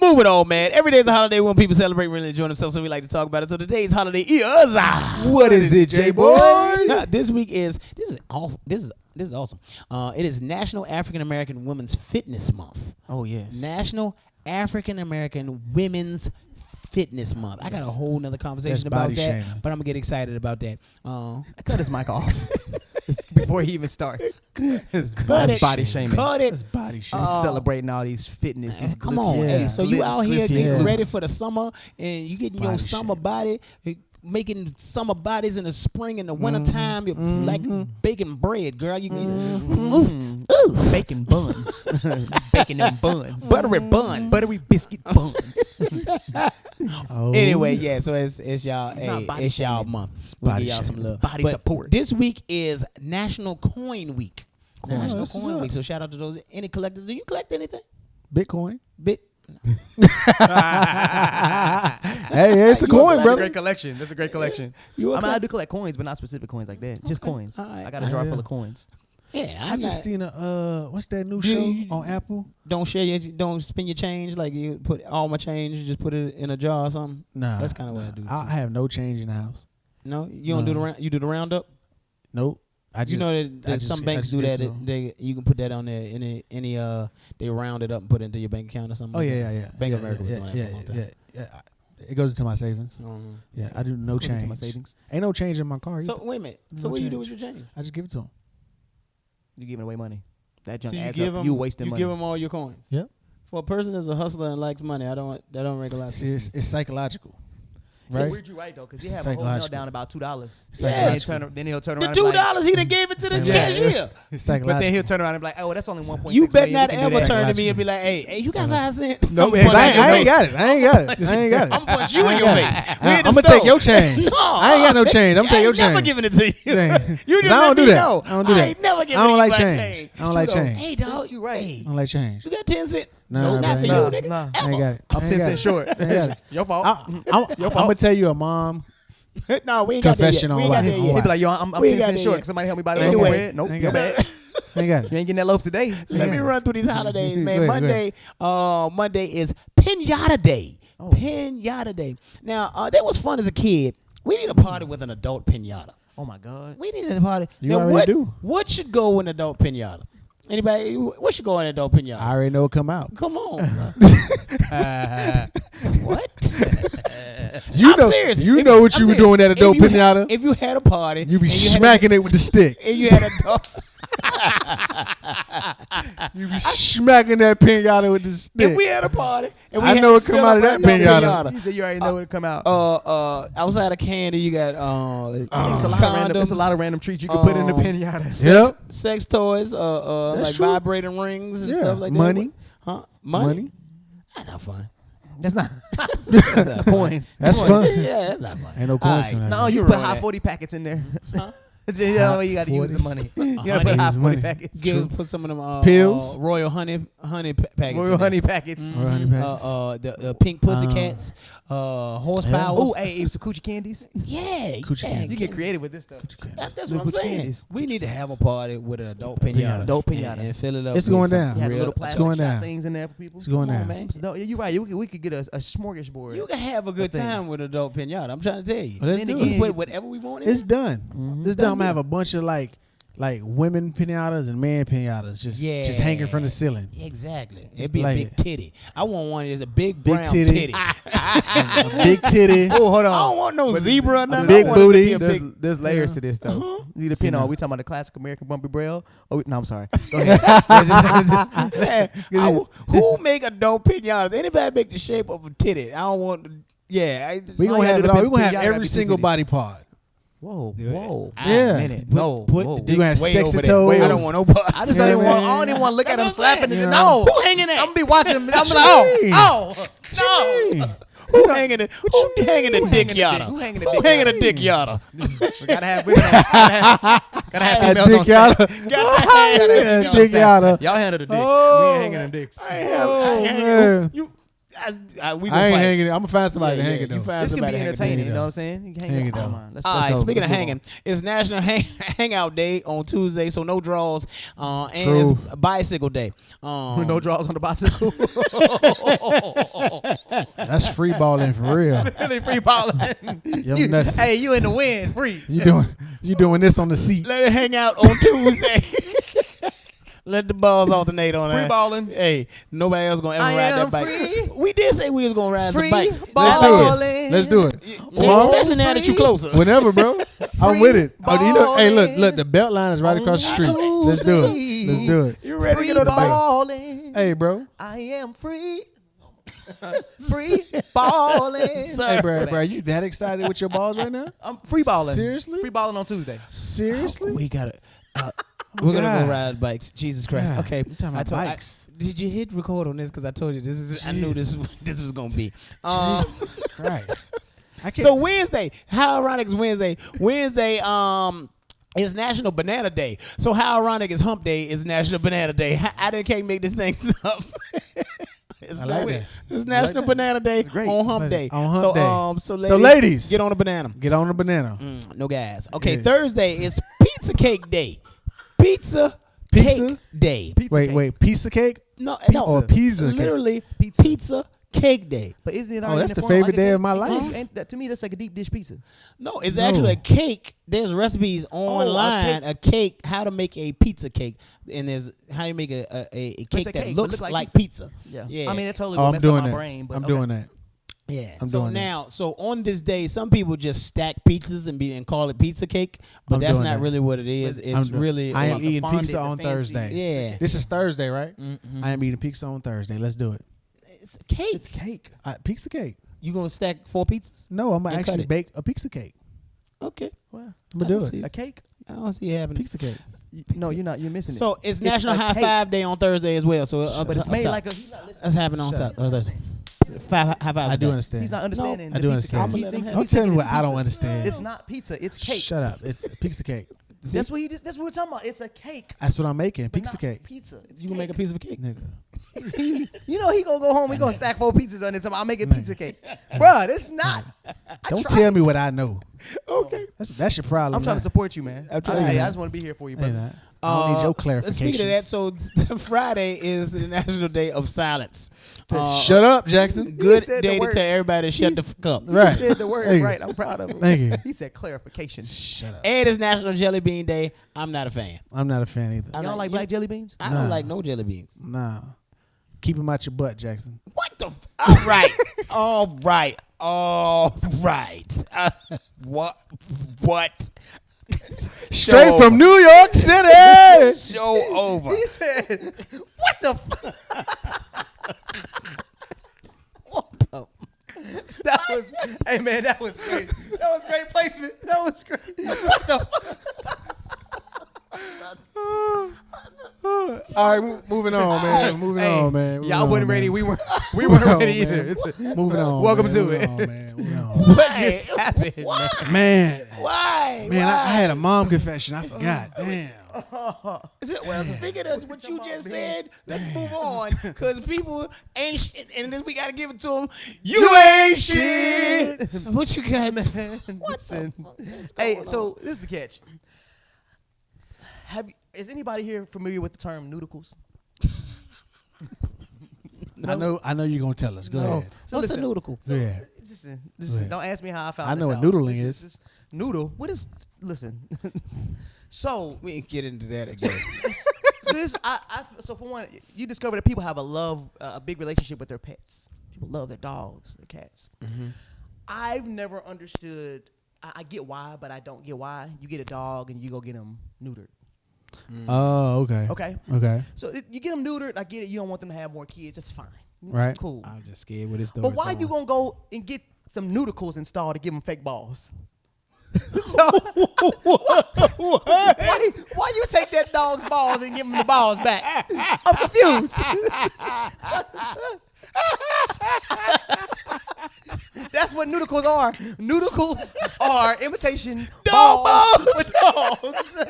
moving on, man. Every day is a holiday when people celebrate, really enjoy themselves, so we like to talk about it. So today's holiday is what is it, J-Boy? This week is this is awesome. It is National African American Women's Fitness Month. Oh yes. National African American Women's Fitness Month. I got a whole nother conversation about that, shaming. but I'm gonna get excited about that. Cut his mic off before he even starts. It's body shaming. Cut it. It's body shaming. He's celebrating all these fitness. These Come on, Yeah. hey, so you out here getting glitzy. ready for the summer, and you getting your summer body. making summer bodies in the spring and the wintertime. It's like baking bread, girl. You can Bacon buns. Bacon them buns. buttery bun. Buttery biscuit buns. Anyway, yeah. So it's y'all. not body It's y'all shaming. month. It's We body give y'all some shaming. love. Body But support. This week is National Coin Week. National that's what's Coin up. Week. So shout out to those. Any collectors? Do you collect anything? Bitcoin. Bit. Hey, it's a coin, That's a brother. great collection. That's a great collection. You I mean, I do collect coins, but not specific coins like that. Just coins. All right. I got a jar full of coins. Yeah, I just seen what's that new Do show you- on Apple? Don't don't spend your change like you put all my change. You just put it in a jar or something. Nah, That's kinda what I do, I too. have no change in the house. No, you don't do the No. round. You do the roundup. Nope. I just, You know I that just- some I banks just do give it that. to 'em. They you can put that on there. Any they round it up and put it into your bank account or something. Oh like yeah, that. yeah. Bank yeah, of America was yeah, doing that yeah, for a long time. Yeah. It goes into my savings. Mhm. Yeah, I do no Goes into change. my savings. Ain't no change in my car. So either. wait a minute. So No what do you do change. with your change? I just give it to them. You giving away money. That junk So you adds give up. them. You wasting money. You give them all your coins. Yep. For a person that's a hustler and likes money, that don't make a lot of See, sense. it's psychological, It's right? weird you right though, because you have a whole Psychological. meltdown about $2. Yes. Then he'll turn The around. and be like- $2 he done gave it to the Psychological. cashier. It's But then he'll turn around and be like, "Oh, that's only 1.6 You better million. not We can do ever that." turn to me and be like, "Hey, you got 5 cents?" No, I'm man, punching I your ain't face. got it. I ain't got it. I ain't got it. I'm punching you in your face. We in the I'm gonna store. take your change. No, I ain't got no change. I'm I taking your ain't never change. giving it to you. Change. You 'Cause just I let don't do me that. know. I don't do that. ain't never giving I don't you like my change. I don't like True though. change. Hey, dog. You right. Hey, I don't like change. you got 10 cents? Nah, not bro, for I you, ain't nigga. Nah. I ain't got it. I'm I ain't 10 got cents it. short. I ain't got it. Your fault. I'm gonna tell you a mom No, we ain't got that confession yet. on We ain't why. got that On He'd yet. be like, "Yo, I'm We 10 got cents that short. yet. Can somebody help me buy the Anyway. loaf of bread? Nope, Ain't your got it. bad. I ain't got You it. ain't getting that loaf today. Let me Yeah. run through these holidays, man. Go ahead, Monday is Pinata Day. Oh. Pinata Day. Now, that was fun as a kid. We need a party with an adult pinata. Oh my God. We need a party. You now, already what, do. What should go in an adult pinata? Anybody? What should go in an adult pinata? I already know it come out. Come on. What? You I'm know, serious. you If- know what I'm you were serious. doing at If adult you pinata. If you had a party, You be and you had a- smacking it with the stick. and you had a dog. You be smacking that pinata with the stick. If we had a party, and we I had know to it come fill out of up that an adult pinata. You said you already know what come out. Outside of candy, you got I think it's a lot of random. It's a lot of random treats you can put in the pinata. Yep. sex toys, like true. vibrating rings and Yeah. stuff like that. Money. Huh? Money. That's not fun. That's not coins. That's fun. Yeah, that's not fun. Ain't no coins Alright. coming out. No, You you put ruined hot that. 40 packets in there. Huh? You know, you got to use 40. the money. You got to Honey put hot is 40 money. packets. Put some of them Pills? royal honey packets. Royal in there. honey packets. Royal honey packets. The pink pussycats, horsepower. Oh, hey, some coochie candies. Yeah, Coochie yeah, candies. You get creative with this stuff. That's Little what I'm coochie saying. candies. We need to have a party with an adult Pinata. pinata. Adult pinata. And fill it up. It's with going some down. You had real- little It's plastic going shot down. things in there for people. It's going Come on, down. man. No, you're right. We could get a smorgasbord. You can have a good Of things. time with adult pinata. I'm trying to tell you. Well, let's Then do again, it. We put whatever we want in. It's it. done. This done. I'm gonna have a bunch of like women pinatas and man pinatas just hanging from the ceiling. Exactly. Just It'd be like a big it. titty. I want one that's a big Big brown titty. titty. A big titty. Oh, hold on. I don't want no zebra or nothing. big I want it to booty. be a big- There's layers to this though. Uh-huh. You depend on. We talking about the classic American bumpy braille. Oh no, I'm sorry. Go ahead. Man, who make adult pinatas? Anybody make the shape of a titty? I don't want. Yeah, We All gonna you have gotta it all. do We gonna is have gotta every be single titties. body part. Whoa, Do it. whoa. Yeah. Minute. No, Put whoa. the You gonna have dick way sexy over there. toes. I don't want no part. I just Yeah, don't even want. man. I don't even want to look at him That's what I'm slapping saying. it. Yeah. No, Who hanging that? I'm gonna be watching him. I'm like, no. Who hanging the Who hanging the dick hanging the dick? yada? Who hanging the Who dick hanging the yada? dick yada? We gotta have women. Gotta have A females dick on staff. yada. Gotta have females on Dick staff. yada. Y'all handle the dicks. Oh. We ain't hanging them dicks. I man. we I gonna ain't fight. hanging it. I'm gonna find somebody to Yeah, hang yeah, it you though. find This can somebody be hang it. entertaining. hang it You know up. what I'm saying? You can hang Hang this. it up. Come on. Let's All go. right, speaking of Move on. hanging, it's National Hangout Day on Tuesday, so no draws, and True. it's Bicycle Day. No draws on the bicycle. That's free balling for real. They free balling. Yo, nuts. Hey, you in the wind, free. You doing this on the seat. Let it hang out on Tuesday. Let the balls alternate on Free that. balling. Hey, nobody else gonna ever I ride am that bike. free. We did say we was gonna ride Free some bikes. Let's do balling. it. Let's do it. Well, especially now that you free. closer. Whenever, bro. I'm with it. Oh, you know, hey, balling. look, the belt line is right across the street. Let's do it. Let's do it. You ready Free to get on the bike? balling. Hey, bro. I am free. Free balling. Hey, bro, you that excited with your balls right now? I'm free balling. Seriously? Free balling on Tuesday. Seriously? We got it. We're gonna God. go ride bikes. Jesus Christ. God. Okay. You talking about bikes? Did you hit record on this? Because I told you this is. I knew this was gonna be. Jesus Christ. I can't. So Wednesday, how ironic is Wednesday? Wednesday, is National Banana Day. So how ironic is Hump Day is National Banana Day? I can't make this thing up. It's I like like that. it's National Banana Day great. on Hump Day. On Hump Day. So ladies, get on a banana. Get on the banana. No gas. Okay, Yeah. Thursday is Pizza Cake Day. Pizza Cake Day. Wait, piece of cake? No, Or pizza cake? Literally Pizza Cake Day. But isn't it? Oh, that's the favorite day of my life. Ain't that, to me, that's like a deep dish pizza. No, it's No. actually a cake. There's recipes a online. A cake, how to make a pizza cake, and there's how you make a cake a that cake, but looks look like like pizza. Yeah. I mean, it totally Oh, will I'm mess up doing my that. brain. But I'm okay. doing that. Yeah. I'm so doing that. now, so on this day, some people just stack pizzas and call it pizza cake, but I'm that's doing not that. really what it is. It's really I am the eating fondant, pizza the on fancy- Thursday. Yeah. This is Thursday, right? I am eating pizza on Thursday. Let's do it. it's a cake. It's cake. Pizza cake. You gonna stack 4 pizzas? No, I'm gonna And cut actually it. bake a pizza cake. Okay. Well, I'm gonna do don't it. see a cake? I don't see it happening. Pizza cake. No, you're not. You're missing it. So it's National a High cake. Five Day on Thursday as well. So But it's made like a. that's happening on Shut Thursday. High five. I do understand. He's not understanding. I the do pizza understand. cake. He think- Don't he Don't tell thinking me what it's I don't pizza. understand. It's not pizza. It's cake. Shut up. It's a pizza cake. That's what that's what we're talking about. It's a cake. That's what I'm making. but Pizza not cake. Pizza. It's You gonna make a piece of cake? Nigga. You know he gonna go home. He gonna stack 4 pizzas on it. I'm making pizza cake, bruh. It's not. Don't tell me what I know. Okay. That's your problem. I'm trying to support you, man. I'm trying to- Hey, I just want to be here for you, Hey, brother. nah. I don't need your clarification. Speaking of that, so Friday is the National Day of Silence. Shut up, Jaxon. Good said the day to word. tell everybody to shut the fuck up. Right. He said the word Thank you. right. I'm proud of him. Thank you. He said clarification. Shut up. And it's National Jelly Bean Day. I'm not a fan. I'm not a fan either. I'm Y'all not- like black jelly beans? I don't Nah. like no jelly beans. Nah. Keep them out your butt, Jaxon. What the? All right. All right. All right. What? What? Straight Show from New York City. Show over. He said, "What the? What the? That was, hey man, that was great. That was great placement. That was great. What the? All right, moving on, man. Moving on, man. Moving Y'all on, wasn't man. ready. We weren't Moving on, ready man. either. It's a, Moving on. Welcome man. to Moving it. on, man. Moving on. What just happened? Man, Why? man, I had a mom confession. I forgot. Damn. Well, speaking of what you just said, let's move on because people ain't shit, and then we gotta give it to them. You ain't shit. What you got, man? Listen. Hey, so this is the catch. Is anybody here familiar with the term nudicles? I know you're gonna tell us. Go ahead. So What's a listen, noodle? Yeah. Listen, don't ask me how I found I know this what out. noodling This is. Noodle. What is? Listen. So We ain't get into that again. so this, so for one, you discover that people have a big relationship with their pets. People love their dogs, their cats. I've never understood. I get why, but I don't get why. You get a dog and you go get them neutered. Oh, okay. Okay. Okay. So you get them neutered. I get it. You don't want them to have more kids. That's fine. Right. Cool. I'm just scared with this story. But why you gonna go and get some nudicles installed to give them fake balls? So why you take that dog's balls and give him the balls back? I'm confused. That's what nudicles are. Nudicles are imitation balls for dogs.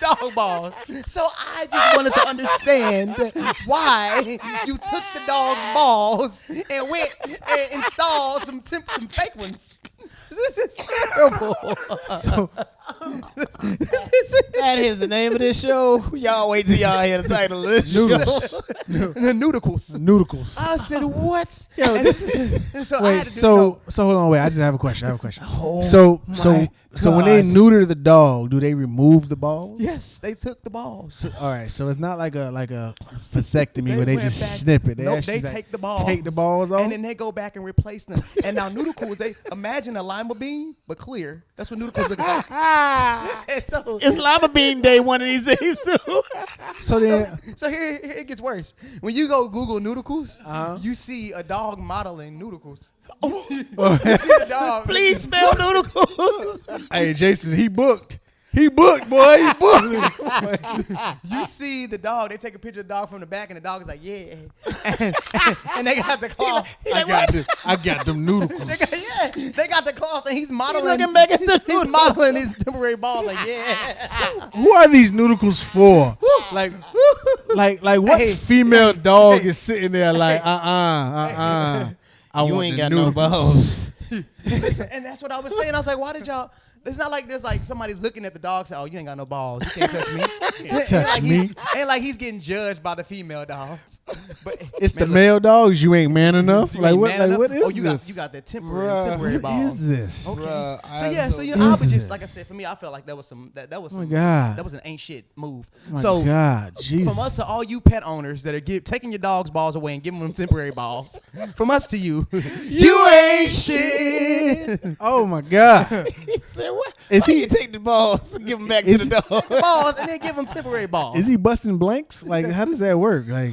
Dog balls. So I just wanted to understand why you took the dog's balls and went and installed some fake ones. This is terrible. So That is the name of this show. Y'all wait till y'all hear the title of this noodles. The nudicles. Noodles. I said, what? Yo, And this is. and so I Wait. had to So hold on. Wait. I just have a question. Oh So when they neuter the dog, do they remove the balls? yes, they took the balls. So, all right. So it's not like a vasectomy where they went just back- snip it. Nope, actually they like take the balls. Take the balls off. And then they go back and replace them. And now nudicles, they imagine a lima bean, but clear. That's what nudicles look like. So It's lava bean day one of these days too. So then, So here it gets worse. When you go Google Neuticles, you see a dog modeling Neuticles. You see the dog. Please spell noodles. hey, Jason, he booked. He booked, boy. He booked. You see the dog. They take a picture of the dog from the back, and the dog is like, yeah. And they got the cloth. I got them noodles. They got the cloth, and he's modeling. looking back at the He's modeling his temporary balls. Like, yeah. Who are these noodles for? like what Hey. female dog is sitting there like, I You want ain't the got no noodles. balls. Listen, and that's what I was saying. I was like, why did y'all? It's not like there's like somebody's looking at the dog saying, oh, you ain't got no balls. You can't touch me. touch me. Ain't like he's getting judged by the female dogs. But It's the man, look, male dogs. You ain't man enough. you Like ain't what? man Like enough? what is Oh, you this? got that temporary What balls. is this? Okay. Bruh, So yeah, so you What know, I is was just this? like I said, for me, I felt like that was some that was Oh my some God. that was an ain't shit move. My So God, Jesus. from us to all you pet owners that are taking your dog's balls away and giving them temporary balls, from us to you, you ain't shit. Oh my God. He said, "What? Is Why he- you take the balls and give them back to Is the dog?" Balls and then give them temporary balls. Is he busting blanks? Like how does that work? Like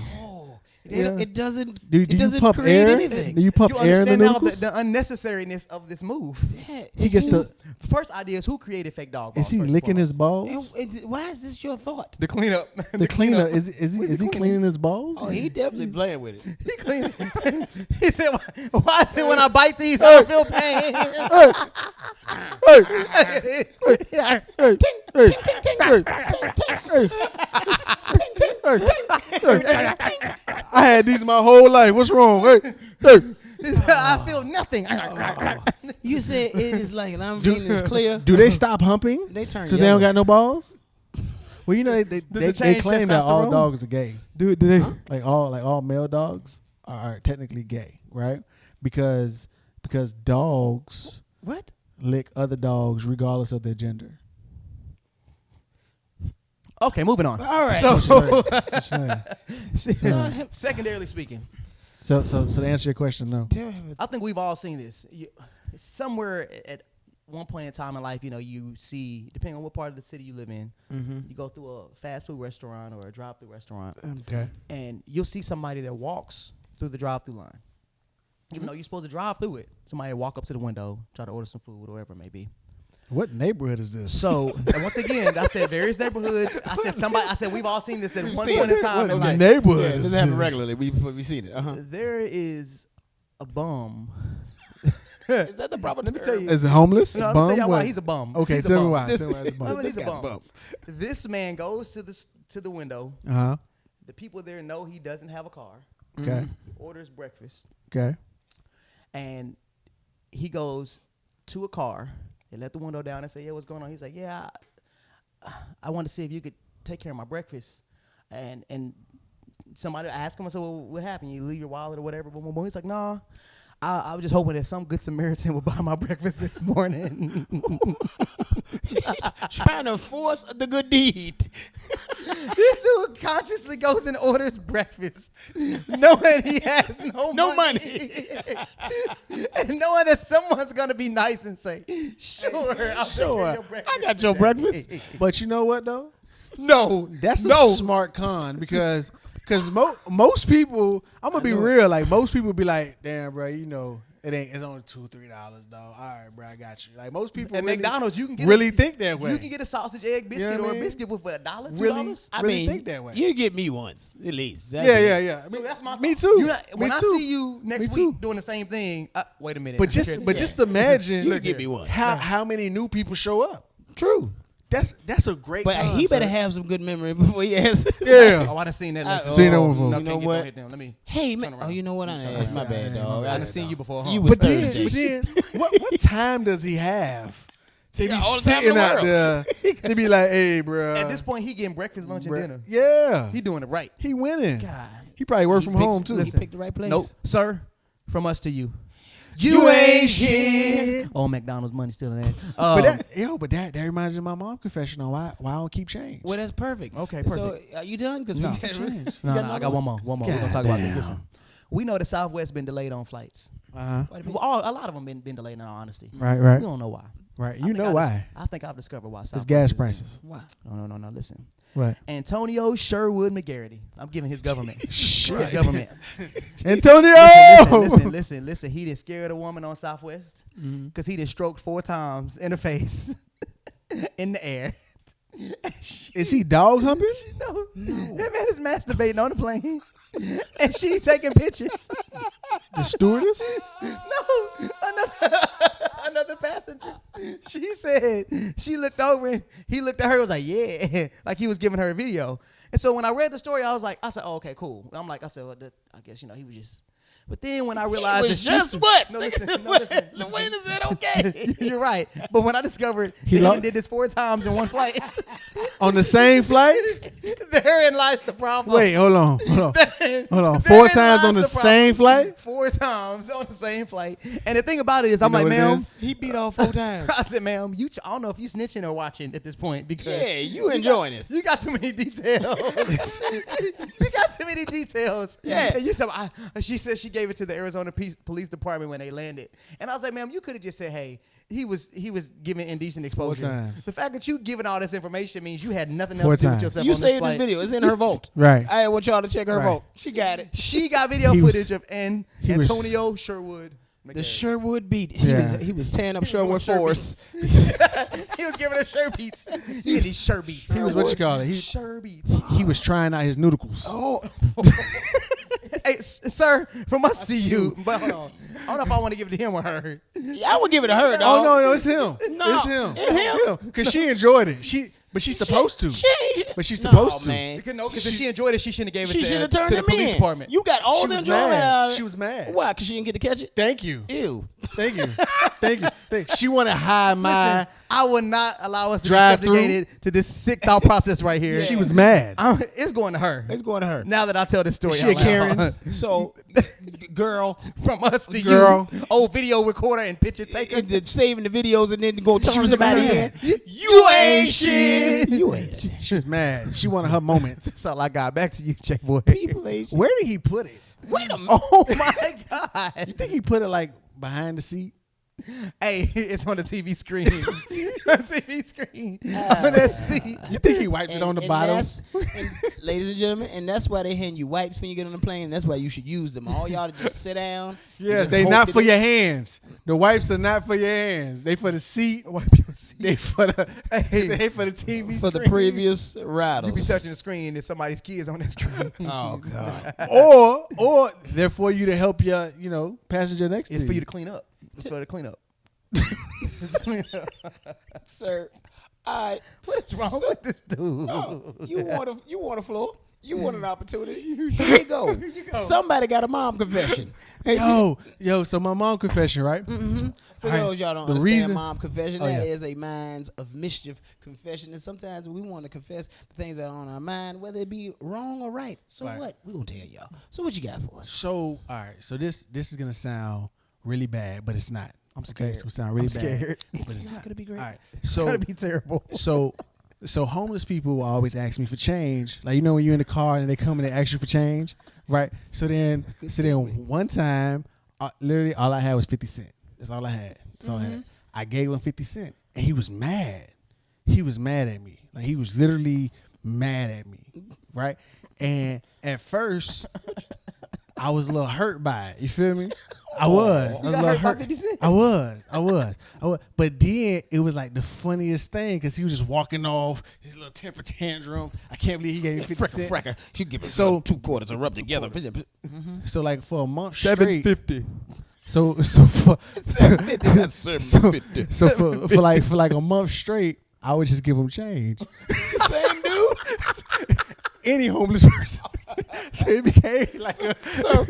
It doesn't. do it you doesn't pump create air? anything. Do you pump You air in the understand now noodles? the unnecessariness of this move. Yeah, He gets to. The first idea is who created fake dog balls. Is he first and licking his foremost? balls? Why is this your thought? The cleanup. The cleaner is he cleaning his balls? Oh, he definitely playing with it. He clean. He said, "Why is it when I bite these, I don't feel pain?" I had these my whole life. What's wrong? Hey. I feel nothing. You said it is like I'm being this clear. Do they stop humping? They turn Because they don't yellow. got no balls. Well, you know they it they change claim that all testosterone? dogs are gay. Do they? Like all male dogs are technically gay, right? Because dogs What? lick other dogs regardless of their gender. Okay, moving on. All right. So, Just saying. secondarily speaking, So to answer your question, no. I think we've all seen this. Somewhere at one point in time in life, you know, you see, depending on what part of the city you live in, you go through a fast food restaurant or a drive-through restaurant, Okay. and you'll see somebody that walks through the drive-through line. Even though you're supposed to drive through it, somebody walk up to the window, try to order some food, or whatever it may be. What neighborhood is this? So, and once again, I said various neighborhoods. I said we've all seen this at one point in time in What life. neighborhood Yeah, it is doesn't happen this? regularly. We've seen it. There is a bum. Is that the proper Let me tell you. Is it homeless? No, I'm bum? tell you why What? he's a bum. Okay, He's a tell me bum. why. This- Tell me why he's a bum. He's a This guy's bum. bum. This man goes to the window. Uh-huh. The people there know he doesn't have a car. Okay. He orders breakfast, Okay. and he goes to a car. They let the window down and say, "Yeah, what's going on?" He's like, "Yeah, I want to see if you could take care of my breakfast." And somebody asked him, I said, "Well, what happened? You leave your wallet or whatever?" Boom, boom, boom. He's like, "No, I was just hoping that some good Samaritan would buy my breakfast this morning." Trying to force the good deed. This dude consciously goes and orders breakfast, knowing he has no money. And knowing that someone's going to be nice and say, "Sure, I'll take care of your breakfast." I got your breakfast. But you know what though? No, That's a smart con because most people, I'm gonna be real. Like most people be like, "Damn, bro, you know it's only $2-3, dog. All right, bro, I got you." Like most people At really, McDonald's, you can get really think that way. You can get a sausage egg biscuit know what or I a mean? biscuit with $1, $2. Really? I Really mean, think that way. You get me once at least. Yeah. So that's my me thought. too. You not- when Me I too. see you next Me week too. doing the same thing, wait a minute. But just imagine You can get me one. how many new people show up. True. That's a great. But he better have some good memory before he asks. Yeah. Oh, I done seen that. Later. Seen that one before. No, You know can't get what? no hit down. Let me. Hey, Turn man. around. Oh, you know what? Turn That's my around. bad, dog. I done seen you before. Huh? You was But then, Thursday. what time does he have? To be all the time in sitting the out world. there, to be like, "Hey, bro." At this point, he getting breakfast, lunch, and dinner. Yeah, He doing it right. he winning. God. He probably works from picked- home too. He picked the right place. Nope, sir. From us to you. You ain't shit. Oh, McDonald's money still in there. But that reminds me of my mom confession on why I don't keep change. Well, that's perfect. Okay, So, perfect. are you done? Because No, we got change. No, I got one more. We're gonna talk about this. Goddamn. Listen, we know the Southwest been delayed on flights. Uh-huh. A lot of them been delayed. In all honesty, Right. we don't know why. Right. You know why? I think I've discovered why. It's gas prices. Why? No. Listen. What? Antonio Sherwood McGarity. I'm giving his government. His government. Antonio! Listen. He done scared a woman on Southwest because he done stroked 4 times in her face in the air. Is he dog humping? No. That man is masturbating on the plane. And she taking pictures. The stewardess? No, another passenger. She said she looked over and he looked at her and was like, yeah, like he was giving her a video. And so when I read the story, I said, oh, okay, cool. I said, well, I guess, he was just. But then when I realized He was just what? No, listen. Wait, is that okay? You're right. But when I discovered He did this 4 times in one flight. On the same flight? Therein lies the problem. Wait, hold on. Hold on. Therein 4 times lies on the problem. same flight? 4 times on the same flight. And the thing about it is, I'm know like, what it ma'am. is? He beat off 4 times. I said, ma'am, I don't know if you snitching or watching at this point because Yeah, you enjoying this. you got too many details. You got too many details. Yeah. And you said, she said she gave it to the Arizona Police Department when they landed. And I was like, ma'am, you could have just said, hey, he was giving indecent exposure. 4 times. The fact that you giving all this information means you had nothing 4 else to do with times. yourself You on this saved this flight. video. It's in her vault. Right. I want y'all to check her Right. vault. She got it. She got video He was- footage of he was- Antonio Sherwood. The McGarry. Sherwood beat. Yeah. He was tearing up Sherwood Shirt Forest. He was giving her shirt beats. You get these shirt beats. He was what you call it? Shirt beats. He was trying out his neuticles. Oh, Hey, sir, from us to you. But hold on. I don't know if I want to give it to him or her. yeah, I would give it to her, Oh dog. no, it's him. No, It's him. it's him. Because she enjoyed it. But she's supposed to. But she's No, supposed to. man. Because if she enjoyed it, she shouldn't have gave She it should have to turned the him police in. department. You got all She the was enjoyment mad. out of it. She was mad. Why? Because she didn't get to catch it? Thank you. Ew. Thank you. Thank you. She want to hide my. Listen, I would not allow us to be Drive through. subjugated to this sick thought process right here. She was mad. It's going to her. It's going to her. Now that I tell this story, Is she a out loud. Karen? So, girl, From us to Girl. you, old video recorder and picture taker. and then saving the videos and then go She turn was somebody mad. in. You ain't shit. You ain't. She was mad. She wanted her moment. That's all I got. Back to you, J Boy. People ain't. Where did he put it? Wait a minute. Oh my God. You think he put it like behind the seat? Hey, it's on the TV screen. TV screen. On that seat. You think he wiped it on the bottom? Ladies and gentlemen, and that's why they hand you wipes when you get on the plane. And that's why you should use them. All y'all to just sit down. Yes, just they hope not that for they- your hands. The wipes are not for your hands. They for the seat. Wipe your seat. They for the. Hey. They for the TV. For the screen. previous rattles. You be touching the screen and somebody's kids on that screen. Oh God. or they're for you to help your passenger next to you. It's for you to clean up. It's for the clean up. Sir. What is wrong with this dude? No, you want a floor. You want an opportunity. Here you go. Somebody got a mom confession. Hey, Yo, so my mom confession, right? Mm-hmm. For All right, those y'all don't the understand reason- mom confession, Oh, that yeah. is a minds of mischief confession. And sometimes we want to confess the things that are on our mind, whether it be wrong or right. So Right. what? We're going to tell y'all. So what you got for us? So, all right. So this is gonna sound really bad, but it's not. I'm Okay, scared. it's gonna sound really I'm bad. scared. But It's it's not not. going to be great. All right. It's So gonna be terrible. so homeless people will always ask me for change. Like when you're in the car and they come and they ask you for change, right? So then one time, literally all I had was 50 cents. That's all I had. That's all I had. I gave him 50 cents, and he was mad. He was mad at me. Like he was literally mad at me, right? And at first, I was a little hurt by it. You feel me? I was. I was a little hurt by hurt. 50 cents? I was. But then it was like the funniest thing because he was just walking off his little temper tantrum. I can't believe he gave me 50 cents. Frecker. She give us So- 2 quarters and rub together. So like for a month straight. $7.50. So for That's $7.50. so for like a month straight, I would just give him change. Same dude. Any homeless person. So it became like a So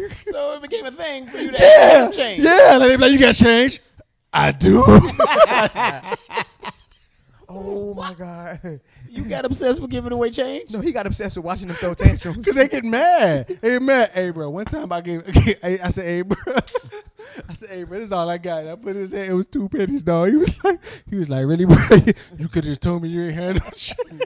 it became a thing for you to have change. yeah. Like, they be like, you got change? I do. Oh my God. You got obsessed with giving away change? No, he got obsessed with watching them throw tantrums. Because they get mad. They get mad. Hey, bro, one time I said, hey, bro. I said, hey, bro, this is all I got. I put it in his hand. It was 2 pennies, dog. He was like, really, bro? You could have just told me you ain't had no change.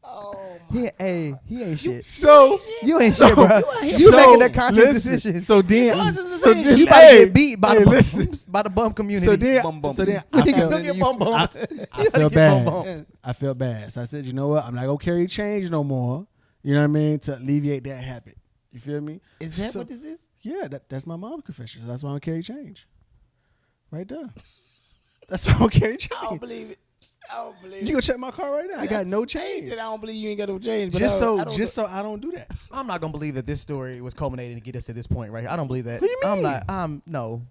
Oh He ain't shit. So You ain't shit, bro. You making that conscious decision. So then, you about to get beat by the bum community. So then, I you felt, gonna get bum bumped. I felt bad. I felt bad. So I said, you know what? I'm not gonna carry change no more. You know what I mean? To alleviate that habit. You feel me? Is that what this is? Yeah, that's my mom's confession. So that's why I don't carry change. Right there. That's why I don't carry change. I don't believe it. You go check my car right now. I got no change. I don't believe you ain't got no change. But So I don't do that. I'm not gonna believe that this story was culminating to get us to this point, right? I don't believe that. What do you mean? No.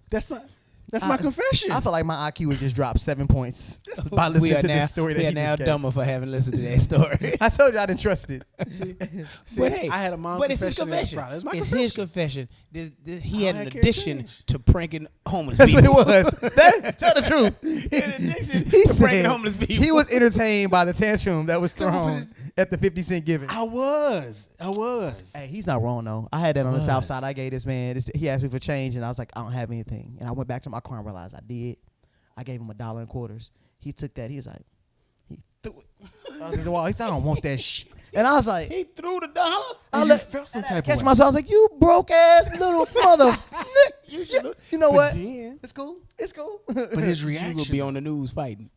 That's my confession. I feel like my IQ would just drop 7 points by listening to this story. We are now dumber for having listened to that story. I told you I didn't trust it. See, but hey, I had a mom but confession. it's his confession. It's my It's confession. his confession. He had an carry addiction change. to pranking homeless That's people. what it was. Tell the truth. He to pranking said homeless people. he was entertained by the tantrum that was thrown at the 50 Cent giving. I was. Hey, he's not wrong though. I had that on the south side. I gave this man. He asked me for change, and I was like, I don't have anything. And I went back to my car and realized I did. I gave him $1 in quarters. He took that. He was like, he threw it. I was like, well, he said, I don't want that shit. And I was like, he threw the $1. I felt some type of catch way. myself. I was like, you broke ass little mother. You know what? Then, It's cool. It's cool. but his You reaction will be on the news fighting.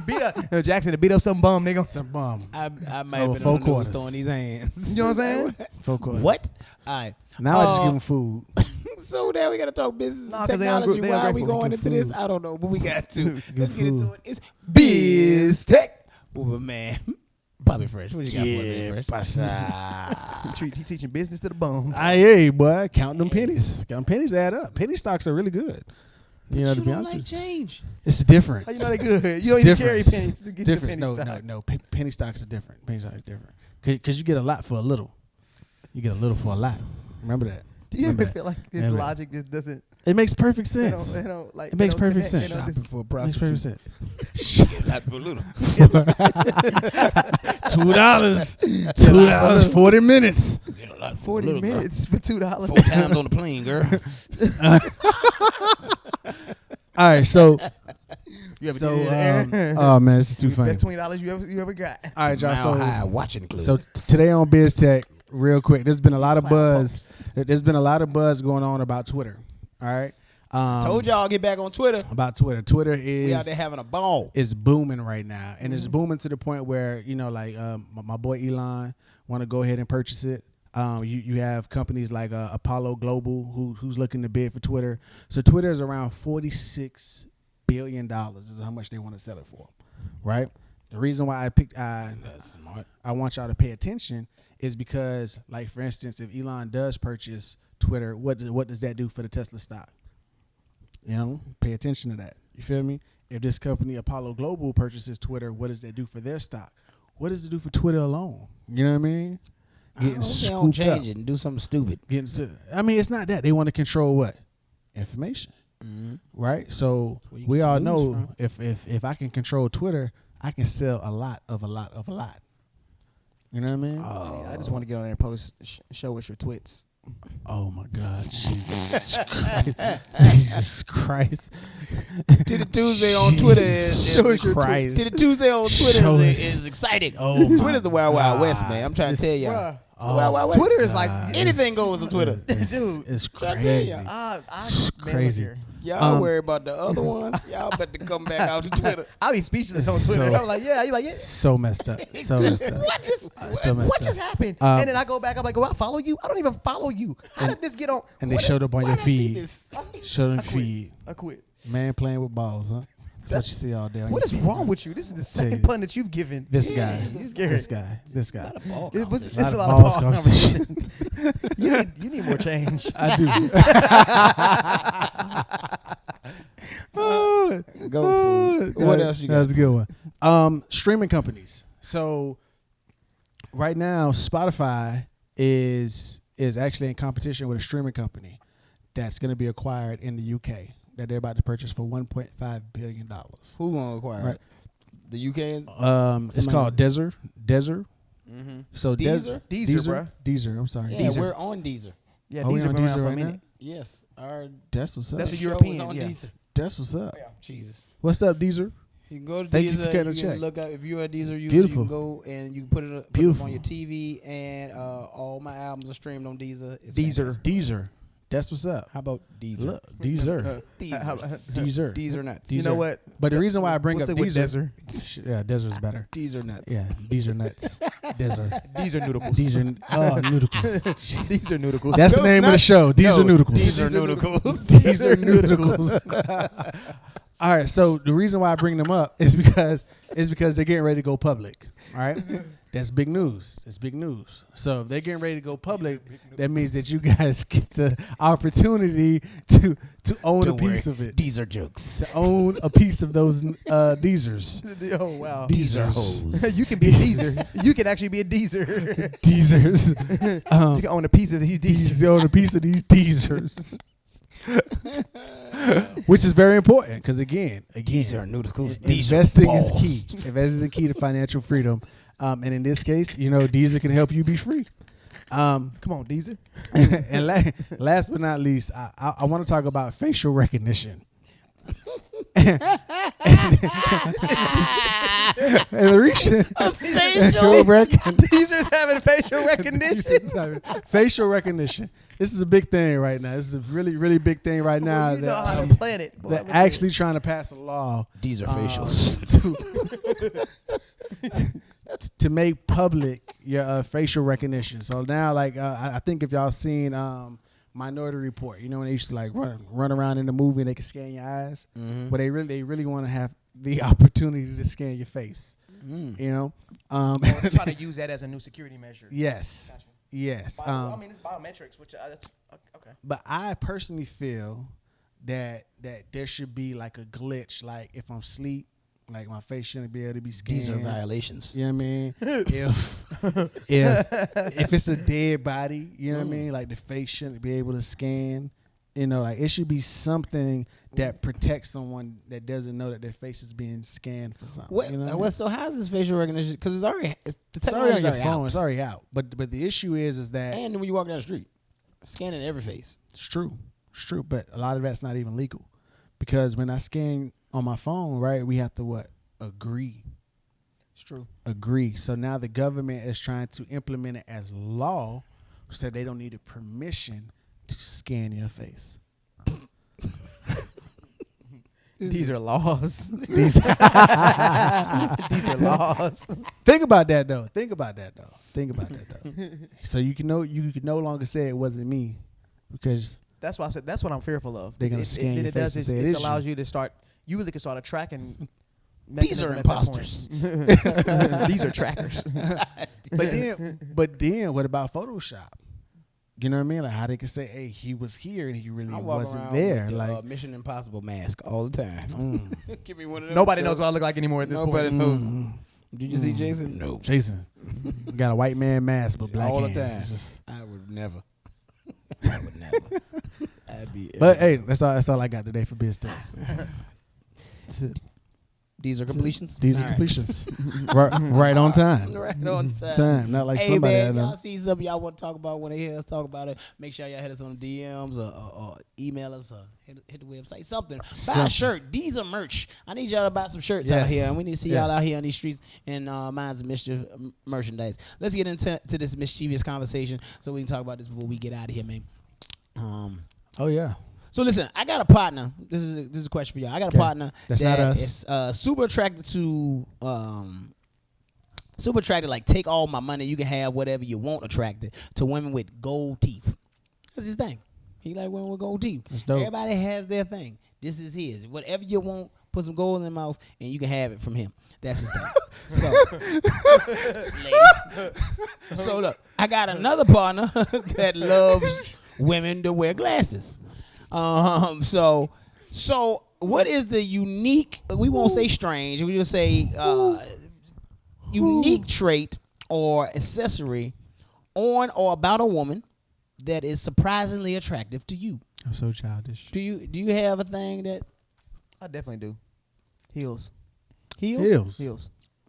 beat up Jaxon to beat up some bum nigga. some bum. I might Oh, have been four on the news quarters. throwing these hands. You know what I'm saying? Four quarters. What? All right. Now I just give him food. So now we got to talk business Nah, and 'cause they technology. they Why are we ungrateful. going Give into this? food. I don't know, but we got to. Let's get into it. It's Biz Tech with a man. Papii Fresh. What you got for us, Fresh? He teaching business to the bums. Hey, boy, count them pennies. Count them pennies add up. Penny stocks are really good. You know, to You be don't honest like with you. change. It's different. How you know they good? You don't It's even carry different. pennies to get Different. the penny No, stocks. no. Penny stocks are different. Penny stocks are different. Because you get a lot for a little. You get a little for a lot. Remember that. Do you Remember ever that. feel like this Remember that. logic just doesn't? It makes perfect They sense. don't like. It makes they don't perfect connect, sense. they don't just- For a It makes prostitute. perfect sense. Not for a little. $2. $2. 40 minutes. 40 minutes for $2. 4 times on the plane, girl. All right, so You ever so did it in the air? oh man, this is too funny. That's $20 you ever got. All right, y'all. Mile high watching club. So today on Biz Tech, real quick, there's been a lot of buzz. There's been a lot of buzz going on about Twitter. All right, told y'all get back on Twitter. about Twitter. Twitter We out there is having a ball. booming right now, and it's booming to the point where like my boy Elon want to go ahead and purchase it. You have companies like Apollo Global who's looking to bid for Twitter. So Twitter is around $46 billion is how much they want to sell it for, right? The reason why That's smart. I want y'all to pay attention is because, like, for instance, if Elon does purchase Twitter, what does that do for the Tesla stock? You know, pay attention to that. You feel me? If this company Apollo Global purchases Twitter, what does that do for their stock? What does it do for Twitter alone? You know what I mean? They don't scooped up. change it and do something stupid. I mean, it's not that. They want to control what? Information. Right? So where you we get your all news know from. if I can control Twitter, I can sell a lot. You know what I mean? I just want to get on there and post, show us your twits. Oh my God, Jesus Christ! Jesus Christ! Did it Tuesday on Twitter Jesus Christ! Did it Tuesday on Twitter Show us. is exciting. Oh my Twitter's the Wild Wild West, God. man. I'm trying to tell y'all. Bruh. It's the Wild Wild West. Twitter is like God. anything goes on Twitter. Dude, It's trying to tell crazy. ya. I crazy. Here. Y'all worry about the other ones. Y'all better come back out to Twitter. I be speechless on Twitter. So- I'm like, yeah. You like, yeah. So messed up. So messed up. What just so messed what up. just happened? Um, And then I go back. I'm like, oh, I follow you. I don't even follow you. How did this get on? And they What showed is- up on why your did I see feed. this? Showed them I quit. feed. I quit. Man playing with balls, huh? That's what you see all day. On What your is feed, wrong man. with you? This is the Tell second you. pun that you've given. This Yeah, guy? he's scary. This guy? It's a lot balls of ball conversation. conversation. you need more change. I do. Go for it. What else you got? That's a good one. Streaming companies. So right now, Spotify is actually in competition with a streaming company that's going to be acquired in the UK that they're about to purchase for $1.5 billion. Who gonna acquire Right. it? The UK? It's called Deezer. Mm-hmm. So Deezer? Deezer, bruh. Deezer. I'm sorry. Yeah, Deezer. we're on Deezer. Yeah, Are we these on are around Deezer for a right minute. now? Yes, our That's what's up. That's a show European, is on yeah. Deezer. That's what's up. Jesus. What's up, Deezer? You can go to Thank you for Deezer. cutting You a can check. look up if you're a Deezer user. Beautiful. You can go and you can put it up Beautiful. on your TV, and all my albums are streamed on Deezer. It's Deezer. fantastic. Deezer. That's what's up. How about Deezer? Look, Deezer. Deezer. Deezer nuts. You know what? But the reason why I bring We'll up stick with Deezer, yeah, Deezer's better. Deezer nuts. Yeah, Deezer nuts. Deezer. Deezer noodles. Deezer. Oh, Noodles. Deezer noodles. That's the name of the show. Deezer Noodles. Deezer noodles. Deezer Noodles. All right. So the reason why I bring them up is because they're getting ready to go public. All right. That's big news. That's big news. So if they're getting ready to go public, that means that you guys get the opportunity to own a piece of it. Deezer jokes. To own a piece of those Deezers. Oh wow. Deezer hoes. You can be a Deezer. You can actually be a Deezer. Deezers. You can own a piece of these Deezers. Own a piece of these Deezers. Which is very important because again, Deezer noodles. investing is key. Investing is key to financial freedom. And in this case, Deezer can help you be free. Come on, Deezer. And last but not least, I want to talk about facial recognition. And the reason Deezer's having facial recognition. facial recognition. This is a big thing right now. This is a really, really big thing right now. You know how to plan it. Boy, They're actually trying to pass a law. Deezer facials. To make public your facial recognition. So now, I think if y'all seen Minority Report, when they used to run around in the movie and they could scan your eyes, but they really want to have the opportunity to scan your face. They're trying to use that as a new security measure. Yes. Gotcha. Yes. It's biometrics, which that's okay. But I personally feel that there should be like a glitch, like if I'm asleep, like my face shouldn't be able to be scanned. These are violations. You know what I mean? if it's a dead body, you know what I mean? Like the face shouldn't be able to scan. It should be something that protects someone that doesn't know that their face is being scanned for something. So how's this facial recognition? Because it's already on your phone. out. It's already out. But the issue is that And when you walk down the street, scanning every face. it's true. It's true. But a lot of that's not even legal, because when I scan on my phone, right, we have to agree. It's true. Agree. So now the government is trying to implement it as law, so that they don't need a permission to scan your face. These are laws. These These are laws. Think about that though. So you can no longer say it wasn't me, because That's why I said that's what I'm fearful of. They're gonna scan your it face does and is say it it is allows you. you to start. You really can start a tracking. These are imposters. These are trackers. but then what about Photoshop? You know what I mean? Like how they can say, "Hey, he was here and he really wasn't there." With the, Like Mission Impossible mask all the time. Give me one of them. Nobody knows what I look like anymore at this Nobody point. knows. Did you see Jason? No. Jason got a white man mask but black all the hands. time. It's just- I would never. I would never. I'd be. But hey, that's all I got today for biz today. These are completions. These are All right. completions. right on time. Right on time. Not like Hey somebody I man, know. y'all see something y'all want to talk about when they hear us talk about it? Make sure y'all hit us on the DMs or email us or hit the website. Something. Buy a shirt. These are merch. I need y'all to buy some shirts out Yes. here, and we need to see y'all Yes. out here on these streets and Minds of Mischief merchandise. Let's get into this mischievous conversation so we can talk about this before we get out of here, man. Oh yeah. So listen, I got a partner. This is a question for y'all. I got a partner That's that not us. is super attracted to like take all my money, you can have whatever you want, attracted to women with gold teeth. That's his thing. He like women with gold teeth. That's dope. Everybody has their thing. This is his. Whatever you want, put some gold in their mouth and you can have it from him. That's his thing. So, ladies. So look, I got another partner that loves women to wear glasses. So what is the unique, we won't say strange, we just say unique trait or accessory on or about a woman that is surprisingly attractive to you? I'm so childish. Do you have a thing that I definitely do. Heels. heels?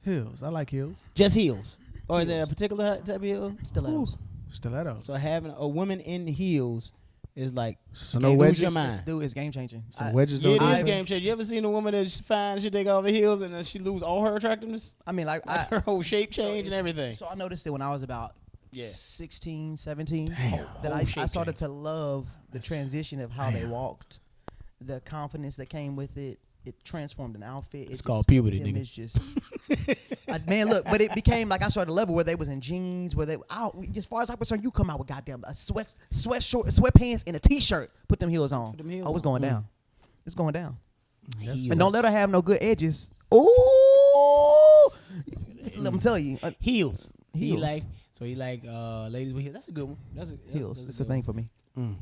Heels. I like heels. Just heels. Or is there a particular type of heel? Stilettos. Stilettos. So having a woman in heels It's like So no lose wedges? your mind. This dude is game changing. So wedges Yeah, don't it do is it? game changer. You ever seen a woman that's fine, she take off her heels and then she lose all her attractiveness? I mean, like Her whole shape so change and it's- everything. So I noticed it when I was about Yeah. 16, 17. Damn. That Whole I shape started change. to love the transition of how they walked, the confidence that came with it. It transformed an outfit. It's called puberty, nigga. It's just, man, look. But it became like I started to level where they was in jeans, where they out. As far as I'm concerned, you come out with goddamn a sweatpants and a t-shirt. Put them heels on. them heels oh, it's on. going down. It's going down. Heels. And don't let her have no good edges. Ooh, let me tell you, Heels. He Heels. like ladies with heels. That's a good one. That's heels. that's It's a good thing for me. one.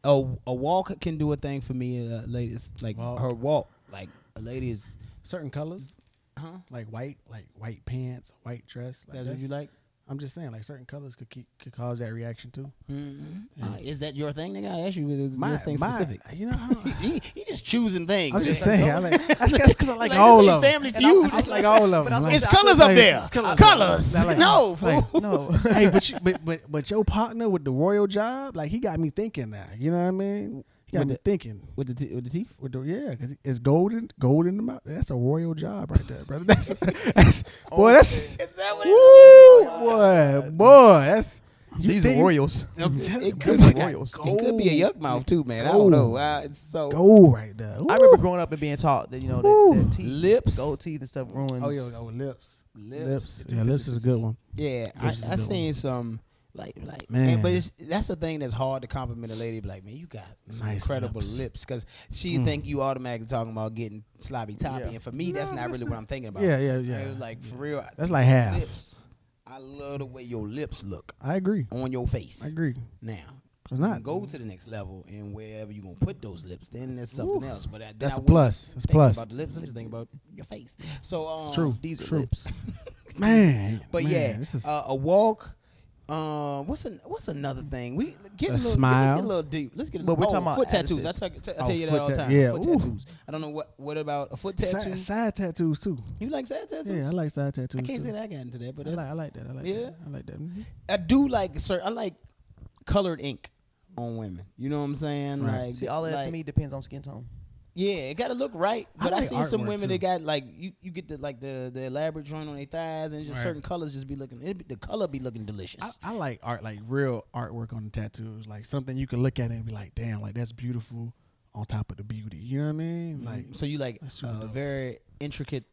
A walk can do a thing for me, ladies. Like Walk. her walk. Like a lady is. Certain colors, like white pants, white dress. Like That's what you like. I'm just saying, like certain colors could cause that reaction too. Is that your thing, nigga? I asked you. Is this thing My- specific? You know, I don't, He just choosing things. I'm just man. saying. I like, that's because I like Like, all this ain't of them. Family And I- Feud. I- It's like all of But I them. was Like, It's colors up there. It's colors. Colors. I like- No, like- fool. No. hey, but your partner with the royal job, like he got me thinking now. You know what I mean? He got With me the- thinking. with the teeth. Yeah, because it's gold in the mouth. That's a royal job right there, brother. That's boy. That's Is that what woo, boy. That's you These think- are Royals. I'm telling you, It could, it be, got it could be a yuck mouth too, man. I Gold. don't know. It's so gold right there. I remember growing up and being taught that that teeth, Lips. gold teeth and stuff ruins. Oh yeah, lips. lips. Yeah, lips is a good one. Yeah, I Lips is a good seen some like Man. but that's the thing that's hard to compliment a lady. Be like, man, you got some Nice incredible lips. lips, because she think you automatically talking about getting sloppy toppy, Yeah. and for me, that's not really what I'm thinking about. Yeah. It was like for real. That's like half. Lips. I love the way your lips look I agree. on your face. I agree. Now, Cause you not can go to the next level, and wherever you gonna put those lips, then there's something else. But then That's I a wouldn't plus. That's a think plus. about the lips. I'm just thinking about your face. So True. These are True. lips. man. But man, yeah, this is a walk. What's another thing? We get A little, smile. Let's get a little deep. Let's get. But we're talking foot about tattoos. I attitudes. tell you that foot all the tat- time. yeah, Foot ooh. tattoos. I don't know what about a foot tattoo. side tattoos too. You like side tattoos? Yeah, I like side tattoos. I can't too. say that I got into that, but I that's, like that. I like Yeah? that. I like that. Mhm. I do like. Sir, I like colored ink on women. You know what I'm saying? Right. Like, See, all of that to like- me depends on skin tone. Yeah, it gotta look right. I But I like seen some artwork, women too. that got like you get the elaborate joint on their thighs, and just Right. certain colors just be looking. The color be looking delicious. I like art, like real artwork on the tattoos, like something you can look at it and be like, damn, like that's beautiful on top of the beauty. You know what I mean? Like, So you like That's super dope. very intricate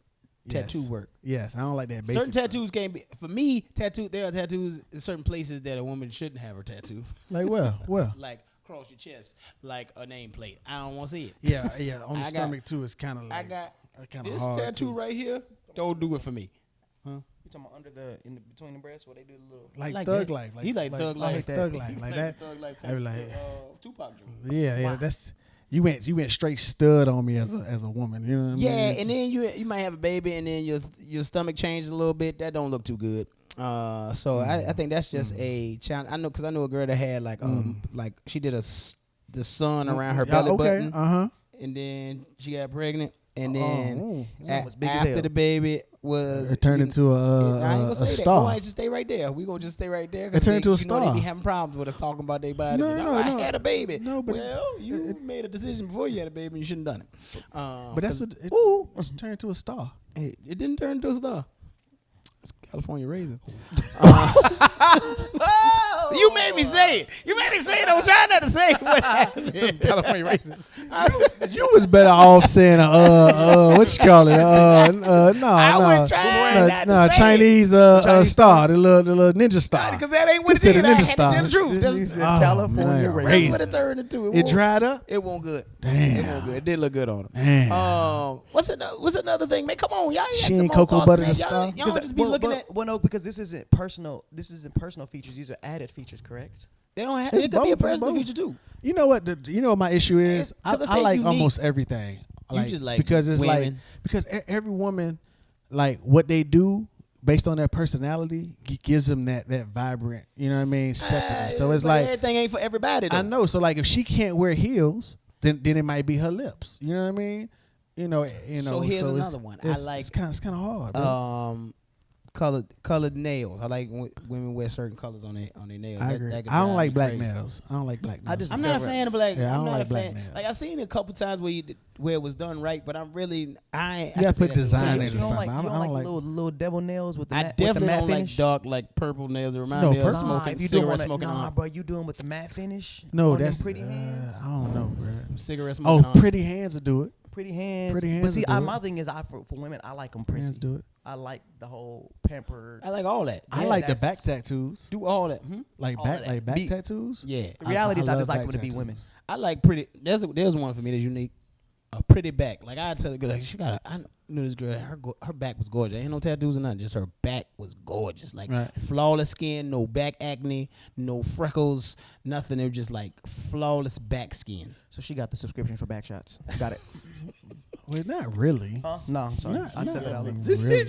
tattoo yes. work. Yes, I don't like that basic Certain tattoos can't be for me. There are tattoos in certain places that a woman shouldn't have her tattoo, Like, well, like across your chest, like a nameplate. I don't want to see it. yeah. On the I got- stomach too, it's kind of like I got kind of this hard tattoo too. right here. Don't do it for me. You talking about between the breasts where they do the little. like like thug that. life. He like thug life. Thug life, like that. Thug life I be tattoo, like- Tupac joint. Yeah. That's you went straight stud on me as a woman. You know what I Yeah, mean? and then you might have a baby, and then your stomach changes a little bit. That don't look too good. So I think that's just a challenge. I know because I know a girl that had like she did the sun around her belly button, and then she got pregnant, and then was big as after hell. the baby was It turned into I ain't gonna a say that. star. No, I just stay right there. We gonna just stay right there. 'Cause It turned into a you know they star. be having problems with us talking about their bodies. No, and, no, I no. had a baby. No, but well, you made a decision before you had a baby, and you shouldn't have done it. But that's 'cause- what it turned into a star. Hey, it didn't turn into a star. It's California raisin. You made me say it. You made me say it. I was trying not to say it. What happened? California raisin. You was better off saying what you call it? I was trying not to say Chinese Chinese star, the little ninja star. Because that ain't what You it said is. a I ninja had to star. tell the truth. He That's, said Oh, California man. raisin. that's what it turned into. It won't- dried up. It won't good. Damn. It won't good. It did look good on him. Damn. What's another thing, man? Come on, y'all. She Some ain't more cocoa thoughts, butter man. and Y'all, stuff? y'all just be looking at. Well, no, because this isn't personal. This isn't personal features. These are added features, correct? They don't have. It's It could be a both, it's personal both. feature too. You know what? You know what my issue is? It's- I 'cause I say like unique. almost everything. You just like because it's like women. because every woman, like what they do based on their personality, gives them that vibrant. You know what I mean? Separate. So it's But like everything ain't for everybody. Though. I know. So like if she can't wear heels, then it might be her lips. You know what I mean? You know. So here's it's- another one. I It's, like- it's kind of hard. Bro. colored nails. I like when women wear certain colors on their nails. I agree. I don't like black nails. I don't like black nails. I'm not a fan of black. Yeah, I I'm don't not like a black fan. nails. Like I seen it a couple times where it was done right, but I'm really I You gotta put can say that's design a- in it. You don't like, something. you I don't don't like like- little devil nails with the I matte, with the definitely matte don't finish? like dark, like purple nails. It remind No, me of purple? Nah, smoking if you do cigarette want smoking nah, on bro, you doing with the matte finish? No, on them that's pretty hands. I don't know, bro. cigarette Oh, smoking on. pretty hands will do it. Pretty hands. Pretty But hands see, will do it. my thing is, for women, I like them Hands prissy. do it. I like the whole pampered. I like all that. I Yeah, like the that's- back tattoos. Do all that. Like all back that. like back Be- tattoos. Yeah. The reality is, I love just like back them to be tattoos. women. I like pretty. There's one for me that's unique. A pretty back. Like I tell the girl, like she got. I knew this girl. Her back was gorgeous. Ain't no tattoos or nothing. Just her back was gorgeous. Like Right. flawless skin, no back acne, no freckles, nothing. It was just like flawless back skin. So she got the subscription for back shots. Got it. Well, not really. Huh? No, I'm sorry. Not, I said that out loud. really.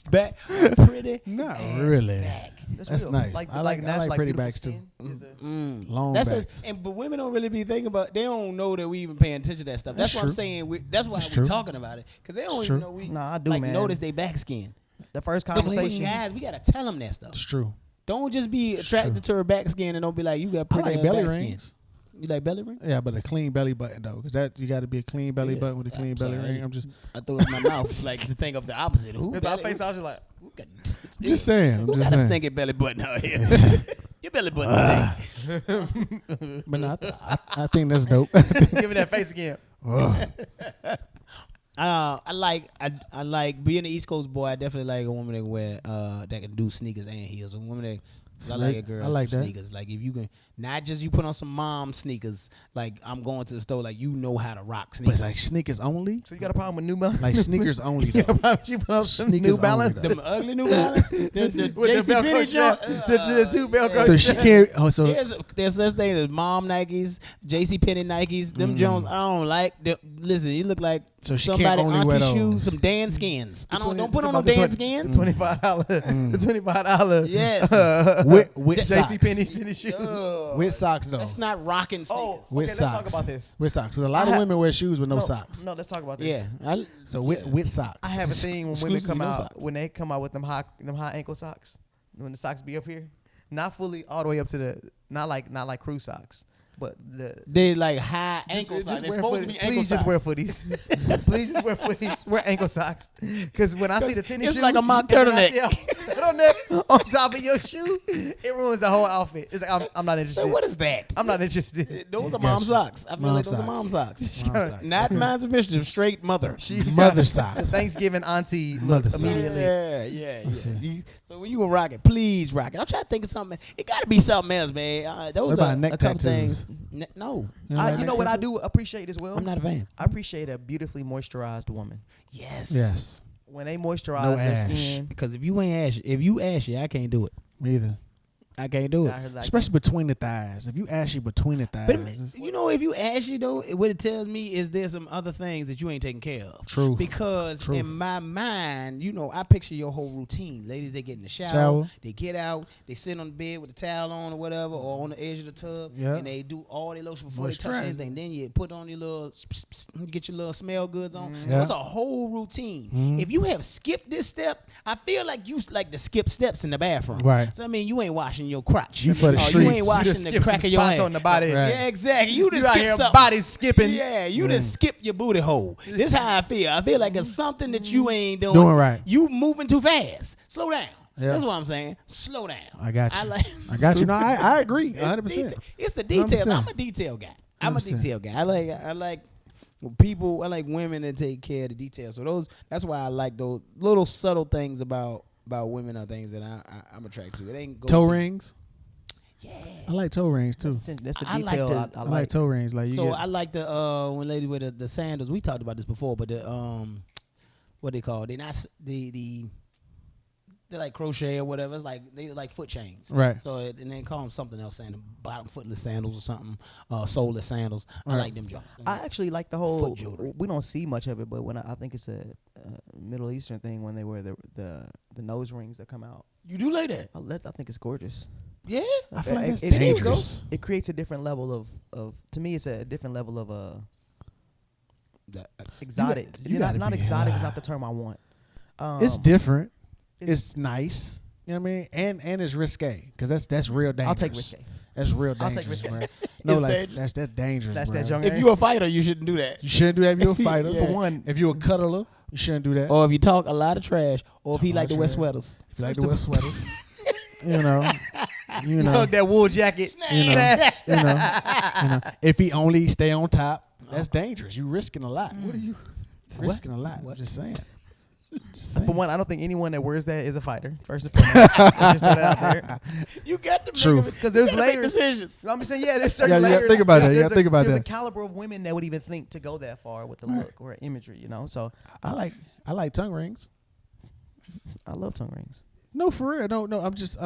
Back pretty. Not ass really. back. That's real. nice. Like, I like pretty beautiful backs too. skin is a- Long That's backs. but women don't really be thinking about. They don't know that we even paying attention to that stuff. That's That's what I'm true. saying. That's why That's we're true. talking about it because they don't That's even true. know we. Nah, I do, like man. notice they back skin. The first But conversation. guys, we gotta tell them that stuff. It's true. Don't just be attracted to her back skin and don't be like you got I pretty like belly back rings. skin. You like belly ring? Yeah, but a clean belly button though, because that you got to be a clean belly Yeah, button with a clean I'm belly sorry. ring. I'm just I threw it in my mouth like to think of the opposite. Who? With my belly- face, I was just like, who got- just saying. I'm Who just got a saying. stinky belly button out here? Your belly button stink. But no, I think that's dope. give me that face again. Ugh. I like being an East Coast boy. I definitely like a woman that wear that can do sneakers and heels. A woman that I like a girl I like some that. sneakers. Like if you can not just you put on some mom sneakers. Like I'm going to the store. Like you know how to rock But sneakers. like sneakers only, So you got a problem with New Balance? like sneakers only. You got Though. a problem? She put on some Sneakers New only, Balance. though. Them ugly New Balance, the With the JC Penney Velcro strap, the two Velcro So she can't. Oh, so There's such things as mom Nikes, JC Penney Nikes. Them Jones I don't like. Listen, you look like So she can't somebody only wear auntie those. shoes, some Dan skins. I don't put It's on no about the Dan 20 skins. The $25. The $25. Yes. with JC socks. Penney tennis shoes. Ugh. With socks though. That's not rocking sneakers. Oh, okay, With let's socks. talk about this. With socks. Because a lot of women wear shoes with no socks. No, let's talk about this. Yeah. So with socks. I have a thing when women Exclusively come no out socks. when they come out with them high ankle socks. When the socks be up here, not fully all the way up to the not like crew socks, but the They like high ankle just socks. They're wear supposed to be footies. ankle Please socks. just wear footies. Please just wear footies. Wear ankle socks. Because when I see the tennis It's shoe, like a mock and then I turtleneck. see a turtleneck on top of your shoe, it ruins the whole outfit. It's like I'm not interested. So what is that? I'm not interested. Those are mom socks. I feel Mom like those are socks. mom socks. Mom socks. Not Minds of Mischief, straight mother. She Mother got socks. the Thanksgiving auntie look Mother socks. immediately. Yeah. So when you gonna rock it, please rock it. I'm trying to think of something. It got to be something else, man. Those What are about neck a couple tattoos? things. No, You know what I do appreciate as well? I'm not a fan. I appreciate a beautifully moisturized woman. Yes. Yes. When they moisturize No their ash. skin. Because if you ashy, I can't do it. Me either. I can't do it. I heard like Especially between the thighs. If you ashy between the thighs, But it's you know, if you ashy though, what it tells me is there's some other things that you ain't taking care of. True. Because Truth. in my mind, you know, I picture your whole routine. Ladies, they get in the Shower. they get out, they sit on the bed with a towel on or whatever, or on the edge of the tub, Yeah. and they do all their lotion before they touch Moisturize. anything. Then you put on your little, you get your little smell goods on. So Yeah. it's a whole routine. Mhm. If you have skipped this step, I feel like you like to skip steps in the bathroom. Right. So I mean, you ain't washing your crotch. You for the you streets. ain't washing the skip crack some of your spots hand. on the body. Right. Yeah, exactly. You just You out skip here something. body skipping. Yeah, you just skip your booty hole. This how I feel. I feel like it's something that you ain't doing. Doing right. You moving too fast. Slow down. Yeah. That's what I'm saying. Slow down. I got you. like. I got you. No, I agree. 100%. It's the details. 100%. I'm a detail guy. I'm a 100%. detail guy. I like people. I like women that take care of the details. So that's why I like those little subtle things about women are things that I'm attracted to. It ain't Toe gold- rings. Yeah. I like toe rings too. That's a I like detail the- I I like like. toe rings. Like you So get, I like the when lady with the sandals. We talked about this before, but the what they call? They not the they're like crochet or whatever. It's like they like foot chains. Right. So and they call them something else, saying bottom footless sandals or something, soleless sandals. I Right. like them jobs. I actually like the whole. Foot jewelry. We don't see much of it, but when I think it's a Middle Eastern thing when they wear the nose rings that come out. You do like that? I think it's gorgeous. Yeah. I feel like that's it- dangerous. It creates a different level of. To me, it's a different level of exotic. you gotta Not be- exotic is not the term I want. It's different. It's nice. You know what I mean? And it's risque because that's real dangerous. I'll take risque. That's real dangerous, I'll take risque. bro. No, It's like dangerous. that's dangerous. That's bro. that young. If you a fighter, you shouldn't do that. You shouldn't do that if you're a fighter. Yeah. For one, If you're a cuddler, you shouldn't do that. Or if you talk a lot of trash, or if he Talk a like lot to of wear trash. sweaters. If you like to wear sweaters, you know, that wool jacket. if he only stay on top, that's dangerous. You risking a lot. What are you risking a lot? I'm just saying. For one, I don't think anyone that wears that is a fighter. First and foremost, I just throw that out there. You got to True. Because there's make layers. decisions. I'm just saying, there's certain Yeah, layers. think about that. There's Yeah, think about there's that. a caliber of women that would even think to go that far with the look or imagery, So I like tongue rings. I love tongue rings. No, for real. No. I'm just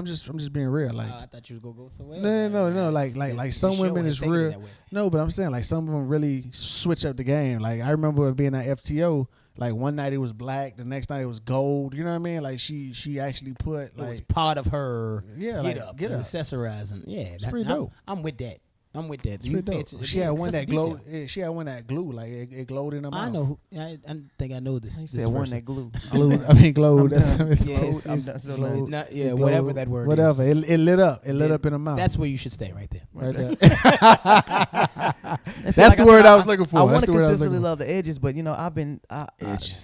being real. Like, I thought you was gonna go somewhere. no. Like some women is real. No, but I'm saying like some of them really switch up the game. Like I remember being at FTO. Like one night it was black, the next night it was gold. You know what I mean? Like she actually put It like was part of her get accessorizing. Yeah, It's pretty dope. I'm with that. Pretty dope. She had one that glowed. She had one that glue. Like it glowed in her mouth. I know. I think I know this. You this said one person. that glue. Glue. I mean glowed. I'm That's done. it's Yes, glowed. I'm done. So glowed. Not, yeah, Glowed. whatever that word Whatever. is. It lit up. It lit up in her mouth. That's where you should stay right there. right there. And see, That's the I word said, I was looking for. I want That's to the word I was consistently looking for. love the edges, but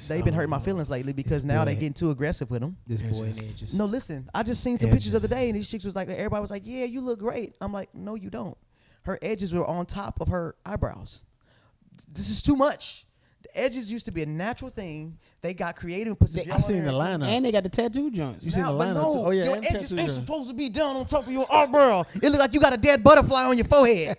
they've been hurting my feelings lately because now they're getting too aggressive with them. This boy and edges. No, listen, I just seen some pictures the other day, and these chicks was like, everybody was like, "Yeah, you look great." I'm like, "No, you don't." Her edges were on top of her eyebrows. This is too much. The edges used to be a natural thing. They got creative and put some gel I on seen there. the lineup. And they got the tattoo joints. You seen the But lineup? no, too? Oh yeah, your and edges tattoo ain't joint. supposed to be down on top of your eyebrow. It look like you got a dead butterfly on your forehead.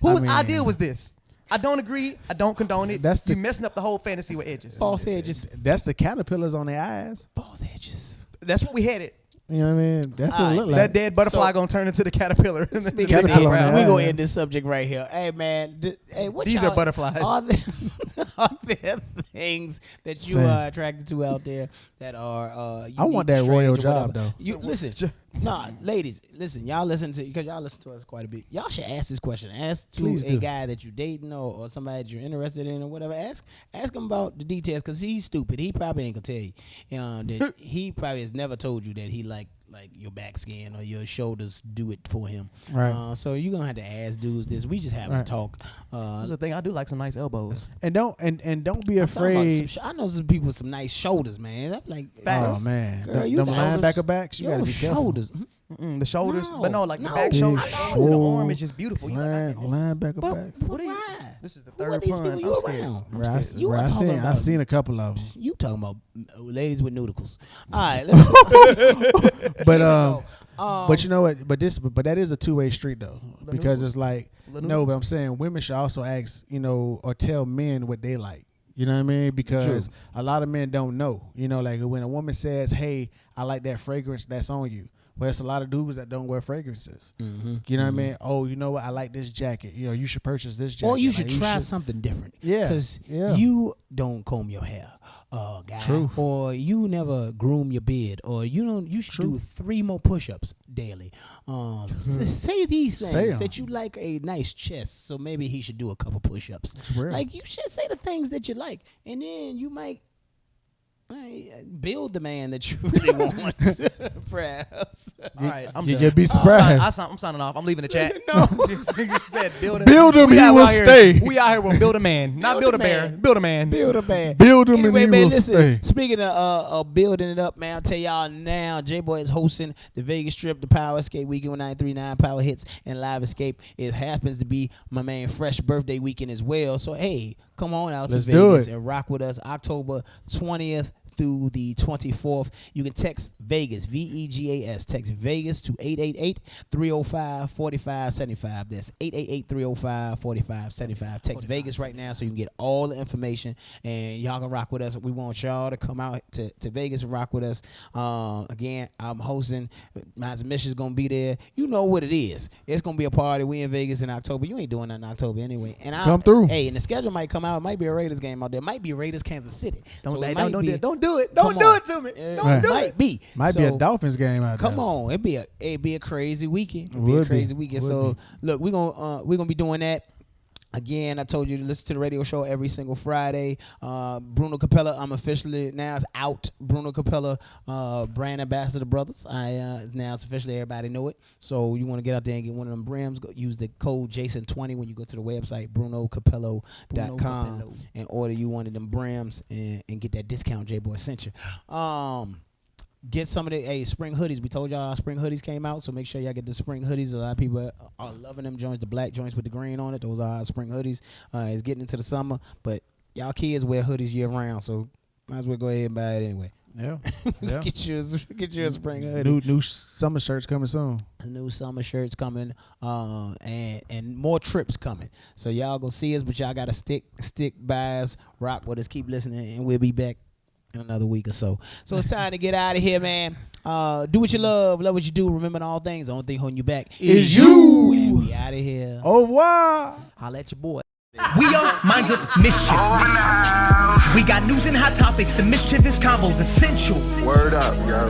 Whose mean- idea was this? I don't agree. I don't condone it. That's You're the- messing up the whole fantasy with edges. False edges. That's the caterpillars on their eyes. False edges. That's what we headed. You know what I mean? That's what it look like. That dead butterfly So- gonna turn into the caterpillar. And then the Caterpillar big on eyebrow. the We gonna eye. end this subject right here. Hey man, what These y'all- are butterflies. Are there things that you Same. are attracted to out there that are? I want unique, that royal strange, or job, whatever? though. You listen, nah, ladies, listen. Y'all listen to because y'all listen to us quite a bit. Y'all should ask this question. Ask to Please a do. guy that you're dating or somebody that you're interested in or whatever. Ask him about the details because he's stupid. He probably ain't gonna tell you. That he probably has never told you that he like your back skin or your shoulders do it for him. Right. So you're gonna have to ask dudes this. We just having a Right. talk. That's the thing. I do like some nice elbows. And don't be I'm talking about afraid. I know some people with some nice shoulders, man. I'm like, Facts. Oh man, Girl, them you got linebacker backs. You your gotta be careful. shoulders. The shoulders, No, but no, like the no. back Big shoulder to the shoulder. arm is just beautiful. You like, Linebacker But, backs. but What are you- why? this is the Who are third these pun. people you I'm scared. around? I'm Right, scared. You are I talking seen about- I seen a couple of them. You talking about ladies with nudicles? All right, let's. But but you know what? But that is a two-way street though, because it's like The no. noodles. But I'm saying women should also ask, or tell men what they like. You know what I mean? Because a lot of men don't know. Like when a woman says, "Hey, I like that fragrance that's on you." Well, it's a lot of dudes that don't wear fragrances. Mm-hmm. You know what I mean? Oh, you know what? I like this jacket. You should purchase this jacket. Or you Like, should try something different. Yeah, Because yeah. you don't comb your hair, guy. Truth. Or you never groom your beard. Or you should do 3 more push-ups daily. Say these things. Say 'em. That you like a nice chest. So maybe he should do a couple push-ups. real. Like you should say the things that you like. And then you might build the man that you really want. Perhaps. All right, I'm You'd done. be surprised. I'm signing off. I'm leaving the chat. No. He said build Build him, he will stay. We out here will build a man, not build a bear. man. Build a man. Build a man. Build him Anyway, and he man, will listen. stay. Speaking of building it up, man, I'll tell y'all now. J-Boy is hosting the Vegas Strip, the Power Escape Weekend with 939 Power Hits and Live Escape. It happens to be my man Fresh birthday weekend as well. So hey, come on out Let's to do Vegas it. and rock with us October 20th through the 24th. You can text Vegas, VEGAS. Text Vegas to 888-305-4575. That's 888-305-4575. Text Vegas right now so you can get all the information and y'all can rock with us. We want y'all to come out to Vegas and rock with us. Again, I'm hosting. My Mischief is going to be there. You know what it is. It's going to be a party. We in Vegas in October. You ain't doing that in October anyway. And Come through. Hey, and the schedule might come out. It might be a Raiders game out there. It might be Raiders Kansas City. Don't So it do might it. be- Don't do it. Come Don't do on. it to me. It Don't do might it. be. Might be a So, Dolphins game out there. Come on, it'd be a crazy weekend. It'd be a Would be. crazy weekend. Would So be. look, we're gonna be doing that. Again, I told you to listen to the radio show every single Friday. Bruno Capella, I'm officially now it's out. Bruno Capella, brand ambassador brothers. Now it's officially everybody know it. So you want to get out there and get one of them brims? Go use the code Jason20 when you go to the website brunocapello.com and order you one of them brims and get that discount. J-Boy sent you. Get some of the spring hoodies. We told y'all our spring hoodies came out, so make sure y'all get the spring hoodies. A lot of people are loving them joints, the black joints with the green on it. Those are our spring hoodies. It's getting into the summer, but y'all kids wear hoodies year round, so might as well go ahead and buy it anyway. Yeah. Get you a spring hoodie. New summer shirts coming soon. New summer shirts coming, and more trips coming. So y'all go see us, but y'all gotta stick by us, rock with us, keep listening, and we'll be back in another week or so. So it's time to get out of here, man. Do what you love what you do. Remember in all things, the only thing holding you back is you. And we out of here. Au revoir. Holla at your boy. We are Minds of Mischief. We got news and hot topics. The mischievous combos essential. Word up, yo.